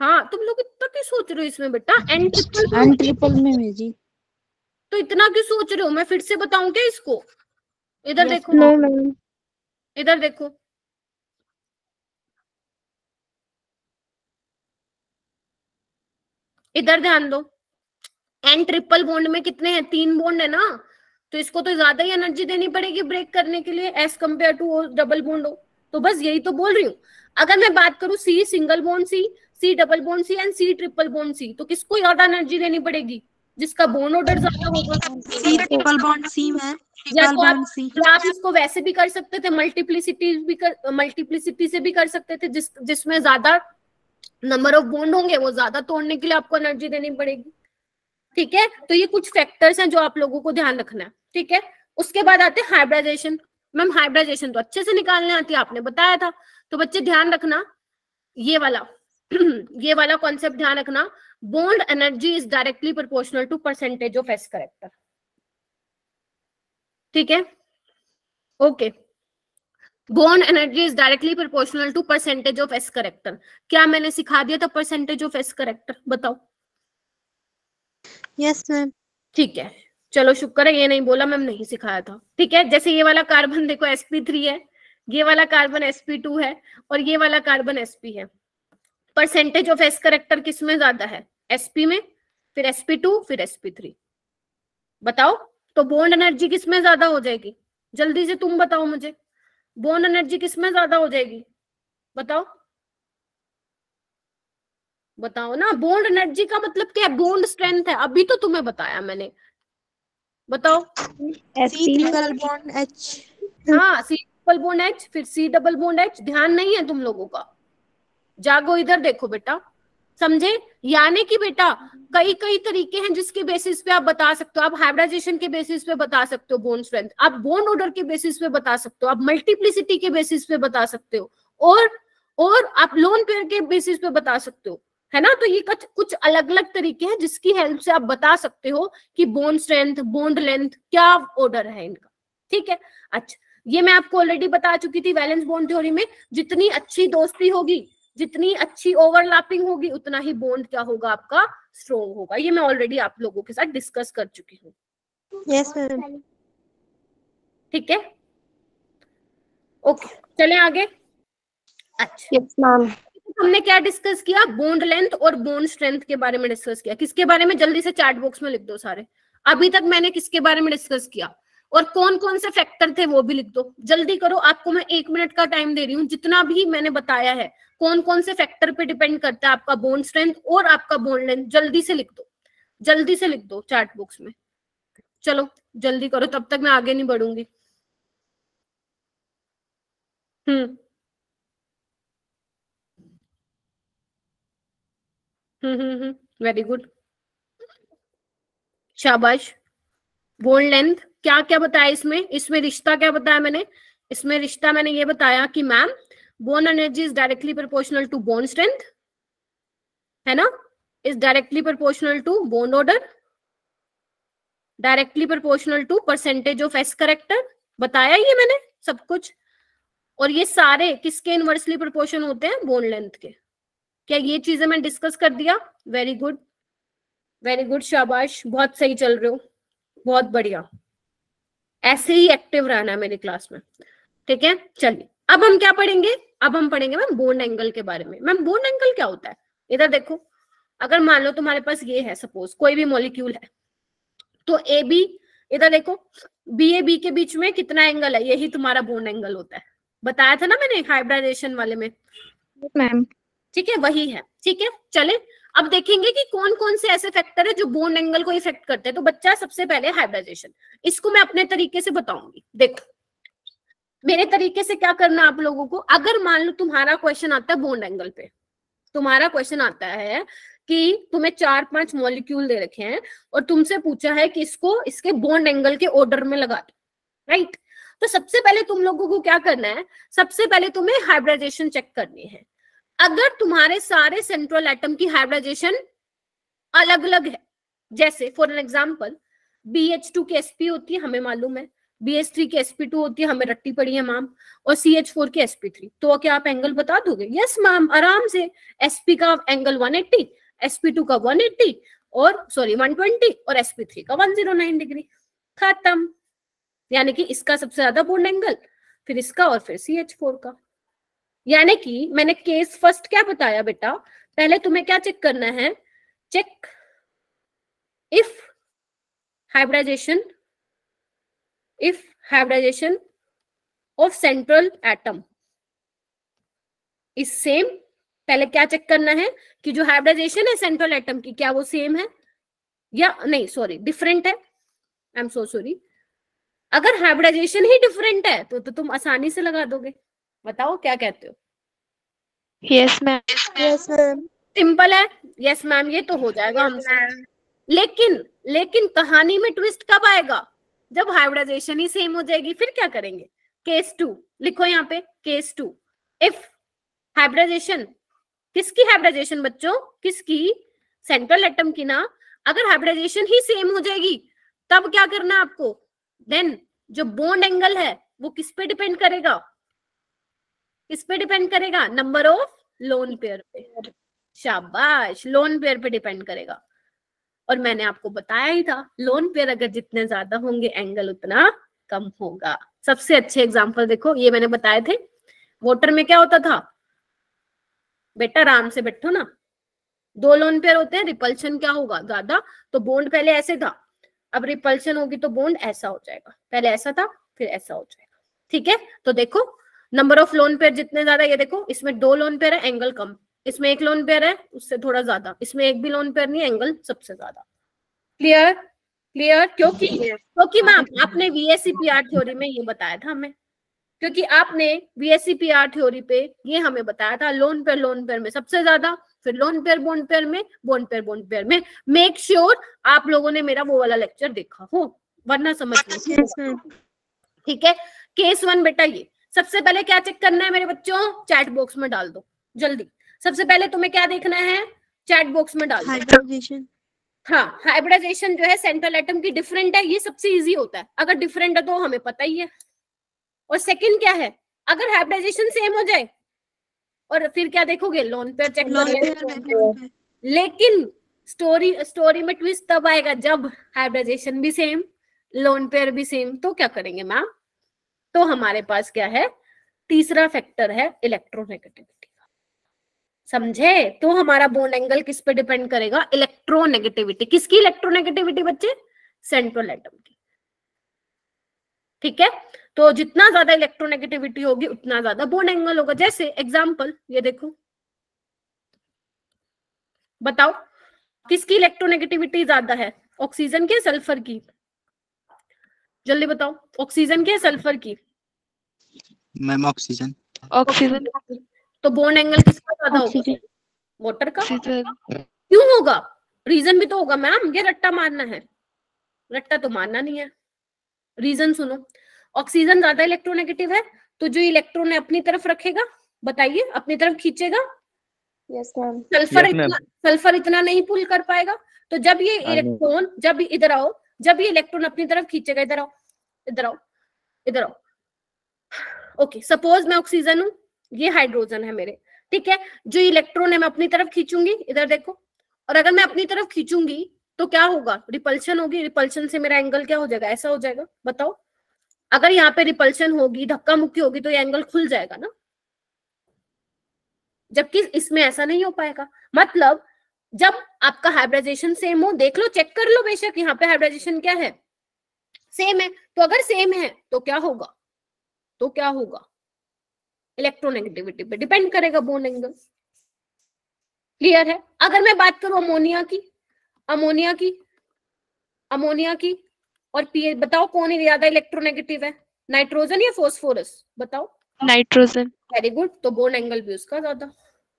हाँ, तुम लोग इतना क्यों सोच रहे हो इसमें बेटा? n ट्रिपल में जी। तो इतना क्यों सोच रहे हो? मैं फिर से बताऊं क्या इसको? इधर देखो, नो मैम। इधर देखो, इधर ध्यान दो। n ट्रिपल बॉन्ड में कितने हैं? 3 बॉन्ड है ना, तो इसको तो ज्यादा ही एनर्जी देनी पड़ेगी ब्रेक करने के लिए as compare to double bond हो। तो बस यही तो बोल रही हूँ। अगर मैं बात करूं C single bond C double bond C and C triple bond C, तो किसको ज्यादा एनर्जी देनी पड़ेगी? जिसका बॉन्ड ऑर्डर ज्यादा होगा। C ट्रिपल बॉन्ड C में या तो आप इसको वैसे भी कर सकते थे, मल्टीप्लिसिटी से भी कर सकते थे, जिसमें ज्यादा नंबर ऑफ बॉन्ड होंगे वो ज्यादा तोड़ने के लिए आपको एनर्जी देनी पड़ेगी, ठीक है। तो ये कुछ फैक्टर्स हैं जो आप लोगों को ध्यान रखना है, ठीक है। उसके बाद आते हैं हाइब्रिडाइजेशन। मैम हाइब्रिडाइजेशन तो अच्छे से निकालने आती है, आपने बताया था। तो बच्चे ध्यान रखना ये वाला कॉन्सेप्ट ध्यान रखना, bond energy is directly proportional to percentage of S character, ठीक है, okay. Bond energy is directly proportional to percentage of S character. क्या मैंने सिखा दिया था परसेंटेज ऑफ एस करेक्टर? बताओ। Yes ma'am. ठीक है, चलो शुक्र है ये नहीं बोला मैम नहीं सिखाया था, ठीक है। जैसे ये वाला कार्बन देखो sp3 है, ये वाला कार्बन sp2 है और ये वाला कार्बन sp है। परसेंटेज ऑफ एस करेक्टर किसमें ज्यादा है? sp में, फिर sp2, फिर sp3। बताओ तो बॉन्ड एनर्जी किसमें ज्यादा हो जाएगी? जल्दी से तुम बताओ मुझे, बॉन्ड एनर्जी किसमें ज्यादा हो जाएगी? बताओ। बताओ ना, बॉन्ड एनर्जी का मतलब क्या है? बॉन्ड स्ट्रेंथ है, अभी तो तुम्हें बताया मैंने, बताओ। C triple bond H. हाँ, सी डबल बॉन्ड एच, फिर सी डबल बॉन्ड एच। ध्यान नहीं है तुम लोगों का? जागो, इधर देखो बेटा, समझे? यानी कि बेटा कई कई तरीके हैं जिसके बेसिस पे आप बता सकते हो। आप हाइब्रिडाइजेशन के बेसिस पे बता सकते हो बॉन्ड स्ट्रेंथ, आप बॉन्ड ऑर्डर के बेसिस पे बता सकते हो, आप मल्टीप्लिसिटी के बेसिस पे बता सकते हो, और आप लोन पेयर के बेसिस पे बता सकते हो, है ना? तो ये कुछ अलग अलग तरीके हैं जिसकी हेल्प से आप बता सकते हो कि बॉन्ड स्ट्रेंथ, बॉन्ड लेंथ क्या ऑर्डर है इनका। ठीक है, अच्छा, ये मैं आपको ऑलरेडी बता चुकी थी वैलेंस बॉन्ड थ्योरी में। जितनी अच्छी दोस्ती होगी, जितनी अच्छी ओवरलैपिंग होगी, उतना ही बॉन्ड क्या होगा आपका? स्ट्रॉन्ग होगा। ये मैं ऑलरेडी आप लोगों के साथ डिस्कस कर चुकी हूँ। Yes ma'am. ठीक है, ओके, चले आगे। अच्छा, यस मैम। हमने क्या डिस्कस किया? बॉन्ड लेंथ और बॉन्ड स्ट्रेंथ के बारे में डिस्कस किया। किसके बारे में? जल्दी से चैट बॉक्स में लिख दो सारे। अभी तक मैंने किसके बारे में डिस्कस किया और कौन कौन से फैक्टर थे वो भी लिख दो। जल्दी करो, आपको मैं 1 मिनट का टाइम दे रही हूँ। जितना भी मैंने बताया है, कौन कौन से फैक्टर पे डिपेंड करता है आपका बॉन्ड स्ट्रेंथ और आपका बॉन्ड लेंथ, जल्दी से लिख दो, जल्दी से लिख दो चैट बॉक्स में। चलो जल्दी करो, तब तक मैं आगे नहीं बढ़ूंगी। वेरी गुड, शाबाश। बॉन्ड लेंथ क्या क्या बताया इसमें? इसमें रिश्ता क्या बताया मैंने? इसमें रिश्ता मैंने ये बताया कि ma'am bond energy is directly proportional to bond strength, है ना? Is directly proportional to bond order, directly proportional to percentage of S character. बताया ये मैंने सब कुछ। और ये सारे किसके इनवर्सली प्रोपोर्शन होते हैं? बॉन्ड लेंथ के। क्या ये चीजें मैं डिस्कस कर दिया? वेरी गुड, वेरी गुड, शाबाश, बहुत सही चल रहे हो, बहुत बढ़िया। ऐसे ही एक्टिव रहना है मेरी क्लास में, ठीक है? चलिए, अब हम क्या पढ़ेंगे? अब हम पढ़ेंगे मैम बॉन्ड एंगल के बारे में। मैम बॉन्ड एंगल क्या होता है? इधर देखो, अगर मान लो तुम्हारे पास ये है, सपोज कोई भी मॉलिक्यूल है, तो ए बी, इधर देखो बी ए बी के बीच में कितना एंगल है? यही तुम्हारा बॉन्ड एंगल होता है। बताया था ना मैंने हाइब्रिडाइजेशन वाले में, मैम। ठीक है? वही है, ठीक है? चले अब देखेंगे कि कौन कौन से ऐसे फैक्टर है जो बॉन्ड एंगल को इफेक्ट करते हैं। तो बच्चा, सबसे पहले हाइब्रिडाइजेशन, इसको मैं अपने तरीके से बताऊंगी। देखो मेरे तरीके से क्या करना आप लोगों को। अगर मान लो तुम्हारा क्वेश्चन आता है बॉन्ड एंगल पे, तुम्हारा क्वेश्चन आता है कि तुम्हें 4-5 मॉलिक्यूल दे रखे हैं और तुमसे पूछा है कि इसको इसके बॉन्ड एंगल के ऑर्डर में लगा दो, राइट? तो सबसे पहले तुम लोगों को क्या करना है? सबसे पहले तुम्हें हाइब्रिडाइजेशन चेक करनी है। अगर तुम्हारे सारे सेंट्रल एटम की हाइब्रिडाइजेशन अलग अलग है, जैसे फॉर एन एग्जांपल BH2 की sp होती है, हमें मालूम है, BH3 की sp2 होती है, हमें रट्टी पड़ी है मैम, और CH4 की sp3, तो क्या आप एंगल बता दोगे? यस मैम, आराम से। sp का एंगल 180, sp2 का 180 और 120 और sp3 का 109 डिग्री, खत्म। यानी कि इसका सबसे ज्यादा बॉन्ड एंगल, फिर इसका, और फिर CH4 का। यानी कि मैंने केस फर्स्ट क्या बताया बेटा? पहले तुम्हें क्या चेक करना है? Check if hybridization of central atom is same. पहले क्या चेक करना है कि जो हाइब्रिडाइजेशन है सेंट्रल एटम की, क्या वो सेम है या नहीं, सॉरी डिफरेंट है, आई एम सो सॉरी। अगर हाइब्रिडाइजेशन ही डिफरेंट है तो तुम आसानी से लगा दोगे। बताओ क्या कहते हो? Yes ma'am. Yes ma'am. Simple है, यस मैम, ये तो हो जाएगा हमसे। लेकिन कहानी में ट्विस्ट कब आएगा? जब हाइब्रिडाइजेशन ही सेम हो जाएगी। फिर क्या करेंगे? केस 2 लिखो यहाँ पे, केस 2, इफ हाइब्रिडाइजेशन, किसकी हाइब्रिडाइजेशन बच्चों? किसकी? सेंट्रल एटम की ना। अगर हाइब्रिडाइजेशन ही सेम हो जाएगी तब क्या करना है आपको? देन जो बॉन्ड एंगल है वो किस पे डिपेंड करेगा? किस पे डिपेंड करेगा? नंबर ऑफ लोन पेयर पे। शाबाश, लोन पेयर पे डिपेंड करेगा। और मैंने आपको बताया ही था, लोन पेयर अगर जितने ज्यादा होंगे एंगल उतना कम होगा। सबसे अच्छे एग्जांपल देखो, ये मैंने बताए थे। वाटर में क्या होता था बेटा? आराम से बैठो ना, 2 लोन पेयर होते हैं, रिपल्शन क्या होगा? ज्यादा। तो बॉन्ड पहले ऐसे था, अब रिपल्शन होगी तो बॉन्ड ऐसा हो जाएगा। पहले ऐसा था, फिर ऐसा हो जाएगा, ठीक है? तो देखो नंबर ऑफ लोन पेयर जितने ज्यादा, ये देखो इसमें 2 लोन पेयर है, एंगल कम, इसमें एक लोन पेयर है, उससे थोड़ा ज्यादा, इसमें एक भी लोन पेयर नहीं, एंगल सबसे ज्यादा। क्लियर? क्लियर? क्योंकि मैम आपने VSEPR थ्योरी में ये बताया था हमें, क्योंकि आपने VSEPR थ्योरी पे ये हमें बताया था लोन पेयर में सबसे ज्यादा, फिर लोन पेयर बॉन्ड पेयर में, बॉन्ड पेयर में। मेक श्योर आप लोगों ने मेरा वो वाला लेक्चर देखा हो, वरना समझ नहीं। ठीक है, केस 1 बेटा ये सबसे पहले क्या चेक करना है मेरे बच्चों, चैट बॉक्स में डाल दो जल्दी। सबसे पहले तुम्हें क्या देखना है, चैट बॉक्स में डाल दो। हाइब्रिडाइजेशन। हाँ, हाइब्रिडाइजेशन जो है सेंट्रल एटम की डिफरेंट है, ये सबसे इजी होता है, अगर डिफरेंट है तो हमें पता ही है। और सेकंड क्या है, अगर हाइब्रिडाइजेशन सेम हो जाए, और फिर क्या देखोगे, लोन पेयर चेक करोगे। लेकिन स्टोरी में ट्विस्ट तब आएगा जब हाइब्रिडाइजेशन भी सेम, लोन पेयर भी सेम। तो क्या करेंगे मैम, तो हमारे पास क्या है, तीसरा फैक्टर है इलेक्ट्रोनेगेटिविटी का। समझे? तो हमारा बॉन्ड एंगल किस पे डिपेंड करेगा, इलेक्ट्रोनेगेटिविटी। किसकी इलेक्ट्रोनेगेटिविटी बच्चे? सेंट्रल एटम की। ठीक है, तो जितना ज्यादा इलेक्ट्रोनेगेटिविटी होगी उतना ज्यादा बॉन्ड एंगल होगा। जैसे एग्जांपल ये देखो, बताओ किसकी इलेक्ट्रोनेगेटिविटी ज्यादा है, ऑक्सीजन की सल्फर की? जल्दी बताओ, ऑक्सीजन की सल्फर की? Ma'am oxygen. ऑक्सीजन। तो बॉन्ड एंगल किसका ज्यादा होगा, वाटर का? क्यों होगा, रीजन भी तो होगा मैम, ये रट्टा मारना है? रट्टा तो मारना नहीं है, रीजन सुनो। ऑक्सीजन ज्यादा इलेक्ट्रोनेगेटिव है, तो जो इलेक्ट्रॉन है अपनी तरफ रखेगा, बताइए, अपनी तरफ खींचेगा। Yes ma'am. सल्फर इतना नहीं पुल कर पाएगा, तो जब ये इलेक्ट्रॉन, जब इधर आओ, जब ये इलेक्ट्रॉन अपनी तरफ खींचेगा, इधर आओ, इधर आओ, इधर आओ। ओके, सपोज मैं ऑक्सीजन हूं, ये हाइड्रोजन है मेरे, ठीक है। जो इलेक्ट्रॉन है मैं अपनी तरफ खींचूंगी, इधर देखो, और अगर मैं अपनी तरफ खींचूंगी तो क्या होगा, रिपल्शन होगी। रिपल्शन से मेरा एंगल क्या हो जाएगा, ऐसा हो जाएगा। बताओ, अगर यहाँ पे रिपल्शन होगी, धक्का मुक्की होगी, तो ये एंगल खुल जाएगा ना, जबकि इसमें ऐसा नहीं हो पाएगा। मतलब जब आपका हाइब्रिडाइजेशन सेम हो, देख लो, चेक कर लो, बेशक यहाँ पे हाइब्रिडाइजेशन क्या है, सेम है, तो अगर सेम है तो क्या होगा, तो क्या होगा, इलेक्ट्रोनेगेटिविटी पे डिपेंड करेगा बॉन्ड एंगल। क्लियर है? अगर मैं बात करूं अमोनिया की, अमोनिया की, अमोनिया की और पीए, बताओ कौन ज्यादा इलेक्ट्रोनेगेटिव है, नाइट्रोजन या फॉस्फोरस? बताओ। नाइट्रोजन। वेरी गुड, तो बॉन्ड एंगल भी उसका ज्यादा।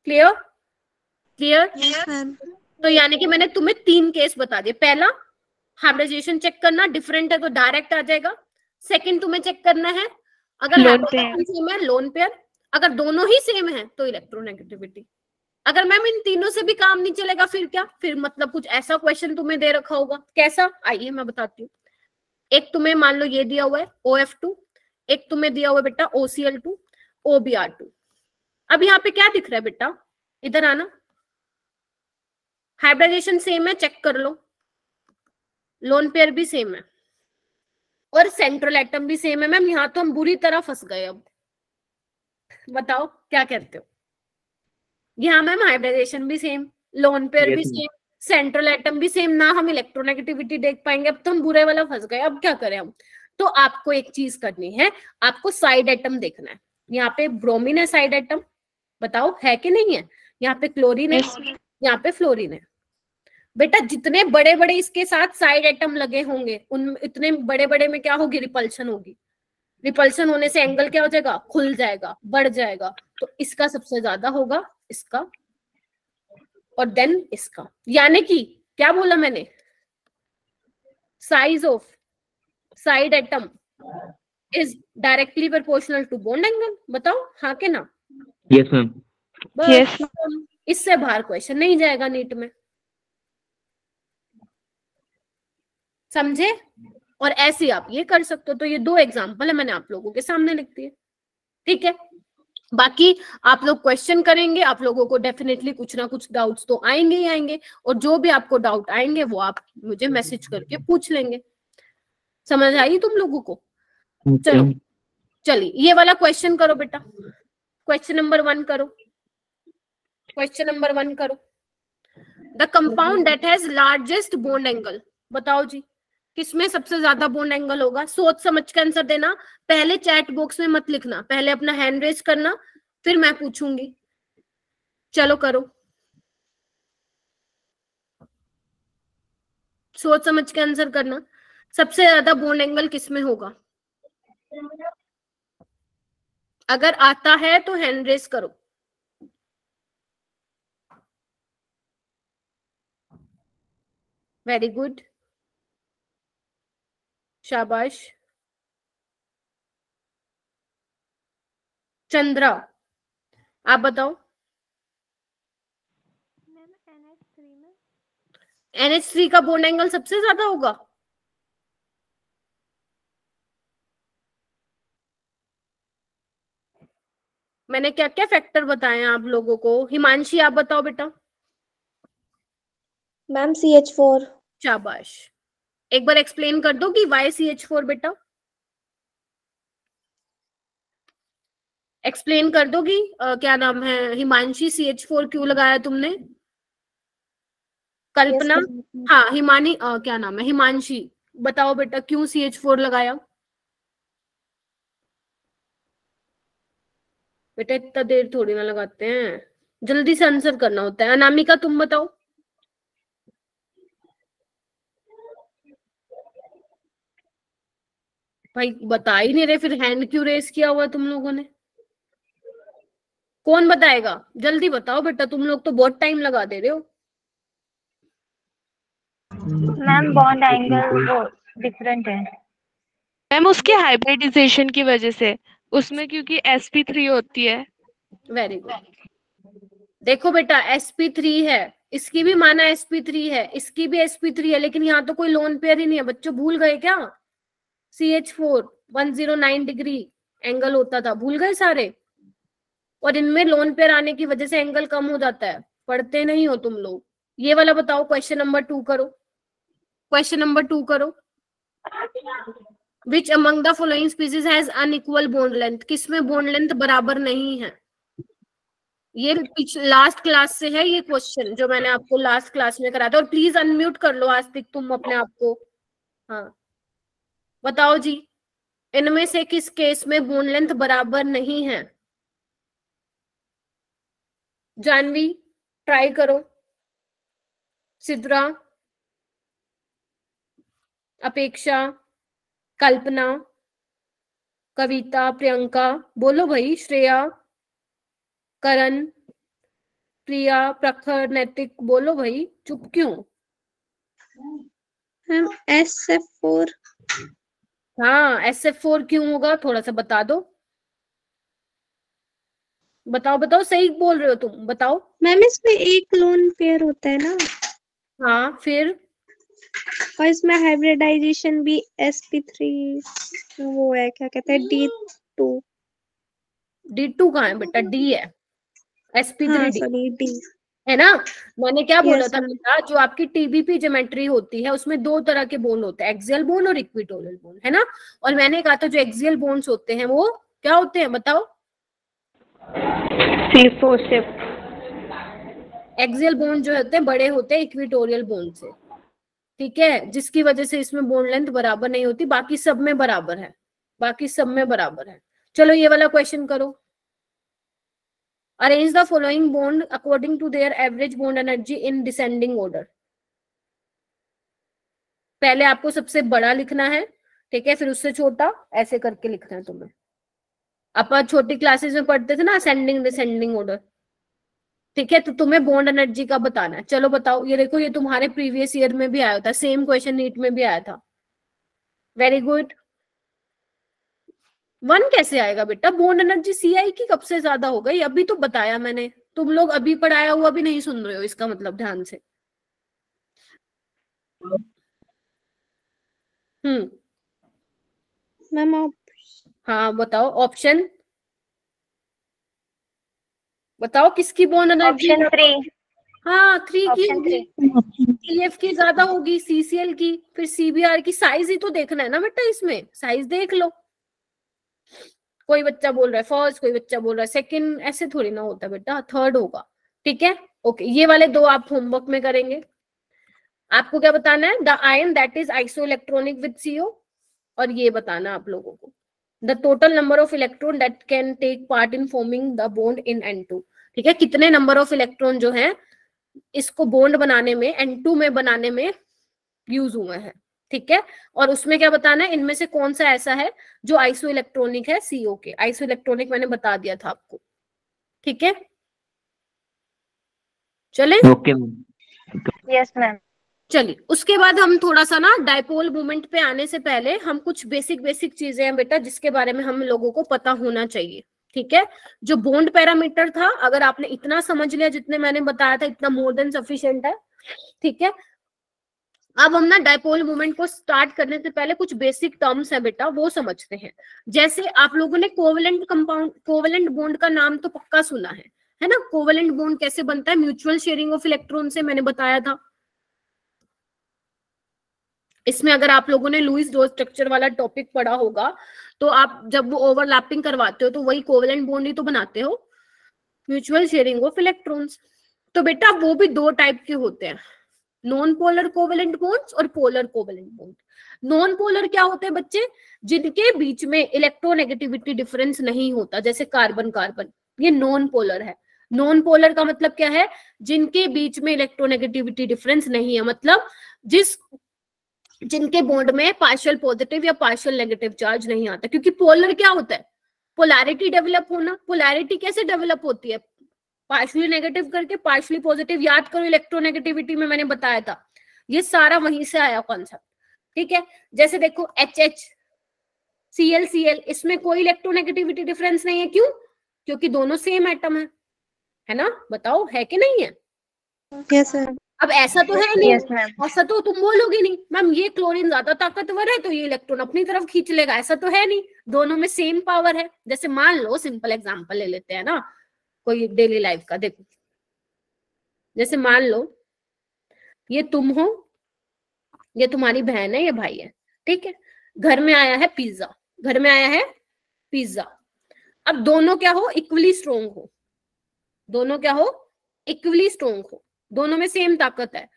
क्लियर? क्लियर? तो यानी कि मैंने तुम्हें 3 केस बता दिए। पहला, हाइब्रिडाइजेशन चेक करना, डिफरेंट है तो डायरेक्ट आ जाएगा। सेकंड, तुम्हें चेक करना है अगर हाइब्रिडाइजेशन सेम है, लोन पेयर। अगर दोनों ही सेम है तो इलेक्ट्रोनेगेटिविटी। अगर मैम इन तीनों से भी काम नहीं चलेगा, फिर क्या, फिर मतलब कुछ ऐसा क्वेश्चन तुम्हें दे रखा होगा। कैसा, आइए मैं बताती हूँ। एक तुम्हें मान लो ये दिया हुआ है OF2, एक तुम्हें दिया हुआ है बेटा OCl2, OBr2। अब यहाँ पे क्या दिख रहा है बेटा, इधर आना, हाइब्रिडाइजेशन सेम है, चेक कर लो, लोन पेयर भी सेम है और सेंट्रल एटम भी सेम है। मैम यहाँ तो हम बुरी तरह फंस गए। अब बताओ क्या कहते हो? यहाँ मैम हाइब्रिडाइजेशन भी सेम, लोन पेयर भी सेम, सेंट्रल एटम भी सेम, ना हम इलेक्ट्रोनेगेटिविटी देख पाएंगे। अब तो हम बुरे वाला फंस गए, अब क्या करें हम? तो आपको एक चीज करनी है, आपको साइड एटम देखना है। यहाँ पे ब्रोमीन है साइड एटम, बताओ है कि नहीं है? यहाँ पे क्लोरीन है, यहाँ पे फ्लोरीन है। बेटा जितने बड़े बड़े इसके साथ साइड एटम लगे होंगे, उन इतने बड़े बड़े में क्या होगी, रिपल्शन होगी। रिपल्शन होने से एंगल क्या हो जाएगा, खुल जाएगा, बढ़ जाएगा। तो इसका सबसे ज्यादा होगा, इसका, और देन इसका। यानी कि क्या बोला मैंने, size of side atom is directly proportional to bond angle. बताओ हाँ के ना? Yes ma'am. Yes. इससे बाहर क्वेश्चन नहीं जाएगा नीट में, समझे? और ऐसे आप ये कर सकते हो। तो ये 2 एग्जांपल है, मैंने आप लोगों के सामने लिख दिए। ठीक है, बाकी आप लोग क्वेश्चन करेंगे, आप लोगों को डेफिनेटली कुछ ना कुछ डाउट्स तो आएंगे ही आएंगे, और जो भी आपको डाउट आएंगे वो आप मुझे मैसेज करके पूछ लेंगे। समझ आई तुम लोगों को? चलो चलिए ये वाला क्वेश्चन करो बेटा, क्वेश्चन नंबर 1 करो, क्वेश्चन नंबर 1 करो। The compound that has largest bond angle, बताओ जी किसमें सबसे ज्यादा बॉन्ड एंगल होगा? सोच समझ के आंसर देना, पहले चैट बॉक्स में मत लिखना, पहले अपना हैंड रेज करना, फिर मैं पूछूंगी। चलो करो, सोच समझ के आंसर करना। सबसे ज्यादा बॉन्ड एंगल किस में होगा? अगर आता है तो हैंड रेस करो। वेरी गुड, शाबाश। चंद्रा आप बताओ। NH3 का बॉन्ड एंगल सबसे ज्यादा होगा? मैंने क्या क्या फैक्टर बताए आप लोगों को? हिमांशी आप बताओ बेटा। Ma'am CH4। शाबाश। एक बार एक्सप्लेन कर दो कि वाई CH4 बेटा, एक्सप्लेन कर दो कि क्या नाम है हिमांशी, CH4 क्यों लगाया तुमने? कल्पना, हाँ हिमानी, क्या नाम है हिमांशी, बताओ बेटा क्यों CH4 लगाया? बेटा इतना देर थोड़ी ना लगाते हैं, जल्दी से आंसर करना होता है। अनामिका तुम बताओ। भाई बता ही नहीं रहे, फिर हैंड क्यों रेस किया हुआ तुम लोगों ने? कौन बताएगा? जल्दी बताओ बेटा, तुम लोग तो बहुत टाइम लगा दे रहे हो। मैम बॉन्ड एंगल वो डिफरेंट है मैम उसके हाइब्रिडाइजेशन की वजह से, उसमें क्योंकि sp3 होती है। Very good. देखो बेटा sp3 है, इसकी भी माना sp3 है, इसकी भी sp3 है, लेकिन यहाँ तो कोई लोन पेयर ही नहीं है। बच्चों भूल गए क्या? CH4 109 डिग्री एंगल होता था, भूल गए सारे? और इनमें लोन पेयर आने की वजह से एंगल कम हो जाता है, पढ़ते नहीं हो तुम लोग। ये वाला बताओ, क्वेश्चन नंबर 2 करो, क्वेश्चन नंबर 2 करो। Which among the following species has unequal bond length? किसमें बॉन्ड लेंथ बराबर नहीं है? ये लास्ट क्लास से है ये क्वेश्चन, जो मैंने आपको लास्ट क्लास में कराया था। और प्लीज अनम्यूट कर लो आस्तिक तुम अपने आप को। हाँ बताओ जी, इनमें से किस केस में बॉन्ड लेंथ बराबर नहीं है? जानवी ट्राई करो, सिद्रा, अपेक्षा, कल्पना, कविता, प्रियंका, बोलो भाई, श्रेया, करण, प्रिया, प्रखर, नैतिक, बोलो भाई, चुप क्यों? Ma'am SF4। हाँ SF4 क्यों होगा, थोड़ा सा बता दो। बताओ बताओ, सही बोल रहे हो तुम, बताओ। मैम इसमें एक लोन पेयर होता है ना, हाँ फिर? और इसमें हाइब्रिडाइजेशन भी sp3 वो है, क्या कहते हैं, D2। D2 कहाँ है बेटा? D है, sp3 हाँ D सॉरी D। है ना? मैंने क्या बोला Yes, था ma'am. बेटा, जो आपकी TBP ज्योमेट्री होती है उसमें दो तरह के बोन होते हैं, एक्सियल बोन और इक्विटोरियल बोन, है ना? और मैंने कहा था जो एक्सियल बोन्स होते हैं वो क्या होते हैं, बताओ? एक्सियल बोन जो होते हैं बड़े होते हैं इक्विटोरियल बोन से, ठीक है? जिसकी वजह से इसमें बोन लेंथ बराबर नहीं होती, बाकी सब में बराबर है, बाकी सब में बराबर है। चलो ये वाला क्वेश्चन करो। Arrange the following bond according to their average bond energy in descending order. पहले आपको सबसे बड़ा लिखना है, ठीक है, फिर उससे छोटा, ऐसे करके लिखना है तुम्हें। अपन छोटी क्लासेस में पढ़ते थे ना असेंडिंग डिसेंडिंग ऑर्डर, ठीक है? तो तुम्हें बॉन्ड एनर्जी का बताना है। चलो बताओ, ये देखो ये तुम्हारे प्रीवियस ईयर में भी आया था, सेम क्वेश्चन नीट में भी आया था। Very good. 1 कैसे आएगा बेटा? बॉन्ड एनर्जी CI की कब से ज्यादा हो गई? अभी तो बताया मैंने, तुम लोग अभी पढ़ाया हुआ भी नहीं सुन रहे हो, इसका मतलब ध्यान से। मैम आप हाँ बताओो, ऑप्शन बताओ, किसकी बॉन्ड एनर्जी? ऑप्शन 3। हाँ 3 की ऑप्शन होगी, 3। CF की ज्यादा होगी, CCL की, फिर CBR की। साइज ही तो देखना है ना बेटा, इसमें साइज देख लो। कोई बच्चा बोल रहा है फर्स्ट, कोई बच्चा बोल रहा है सेकंड, ऐसे थोड़ी ना होता बेटा, थर्ड होगा, ठीक है? ओके, ये वाले दो आप होमवर्क में करेंगे। आपको क्या बताना है? The ion that is isoelectronic with CO, और ये बताना आप लोगों को the total number of electron that can take part in forming the bond in N2। ठीक है, कितने नंबर ऑफ इलेक्ट्रॉन जो है इसको बॉन्ड बनाने में, N2 में बनाने में यूज हुए हैं। ठीक है, और उसमें क्या बताना है, इनमें से कौन सा ऐसा है जो आइसो इलेक्ट्रॉनिक है CO के। आइसो इलेक्ट्रॉनिक मैंने बता दिया था आपको। ठीक है, चले। Okay ma'am. Yes ma'am. चलिए, उसके बाद हम थोड़ा सा ना डायपोल मूवमेंट पे आने से पहले हम कुछ बेसिक चीजें हैं बेटा जिसके बारे में हम लोगों को पता होना चाहिए। ठीक है, जो बॉन्ड पैरामीटर था, अगर आपने इतना समझ लिया जितने मैंने बताया था, इतना मोर देन सफिशिएंट है। ठीक है, अब हम ना डायपोल मूवमेंट को स्टार्ट करने से पहले कुछ बेसिक टर्म्स है बेटा, वो समझते हैं। जैसे आप लोगों ने कोवेलेंट कंपाउंड, कोवेलेंट बॉन्ड का नाम तो पक्का सुना है ना। कोवेलेंट बॉन्ड कैसे बनता है, म्यूचुअल शेयरिंग ऑफ इलेक्ट्रॉन से, मैंने बताया था। इसमें अगर आप लोगों ने लुईस डोज स्ट्रक्चर वाला टॉपिक पढ़ा होगा तो आप जब वो ओवरलैपिंग करवाते हो तो वही कोवेलेंट बॉन्ड ही तो बनाते हो, म्यूचुअल शेयरिंग ऑफ इलेक्ट्रॉन्स। तो बेटा वो भी दो टाइप के होते हैं, नॉन पोलर कोवेलेंट बॉन्ड्स और polar covalent bond. Non polar क्या होते हैं बच्चे, जिनके बीच में इलेक्ट्रोनेगेटिविटी डिफरेंस नहीं होता, जैसे कार्बन कार्बन, ये नॉन पोलर है। नॉन पोलर का मतलब क्या है, जिनके बीच में इलेक्ट्रोनेगेटिविटी डिफरेंस नहीं है, मतलब जिनके बॉन्ड में पार्शियल पॉजिटिव या पार्शियल नेगेटिव चार्ज नहीं आता। क्योंकि पोलर क्या होता है, पोलैरिटी डेवलप होना। पोलैरिटी कैसे डेवलप होती है, पार्शियली नेगेटिव करके पार्शियली पॉजिटिव। याद करो इलेक्ट्रोनेगेटिविटी में मैंने बताया था, ये सारा वहीं से आया कॉन्सेप्ट। ठीक है, जैसे देखो HH Cl Cl, इसमें कोई इलेक्ट्रोनेगेटिविटी डिफरेंस नहीं है। क्यों, क्योंकि दोनों सेम एटम है ना। बताओ है कि नहीं है। Yes sir. अब ऐसा तो है नहीं, यस मैम। ऐसा तो तुम बोलोगे नहीं मैम ये क्लोरीन ज्यादा ताकतवर है तो ये इलेक्ट्रॉन अपनी तरफ खींच लेगा, ऐसा तो है नहीं, दोनों में सेम पावर है। जैसे मान लो, सिंपल एग्जांपल ले लेते हैं ना, कोई डेली लाइफ का। देखो, जैसे मान लो ये तुम हो, ये तुम्हारी बहन है, ये भाई है। ठीक है, घर में आया है पिज्जा, घर में आया है पिज्जा। अब दोनों क्या हो, इक्वली स्ट्रोंग हो, दोनों क्या हो, इक्वली स्ट्रोंग हो, दोनों में सेम ताकत है।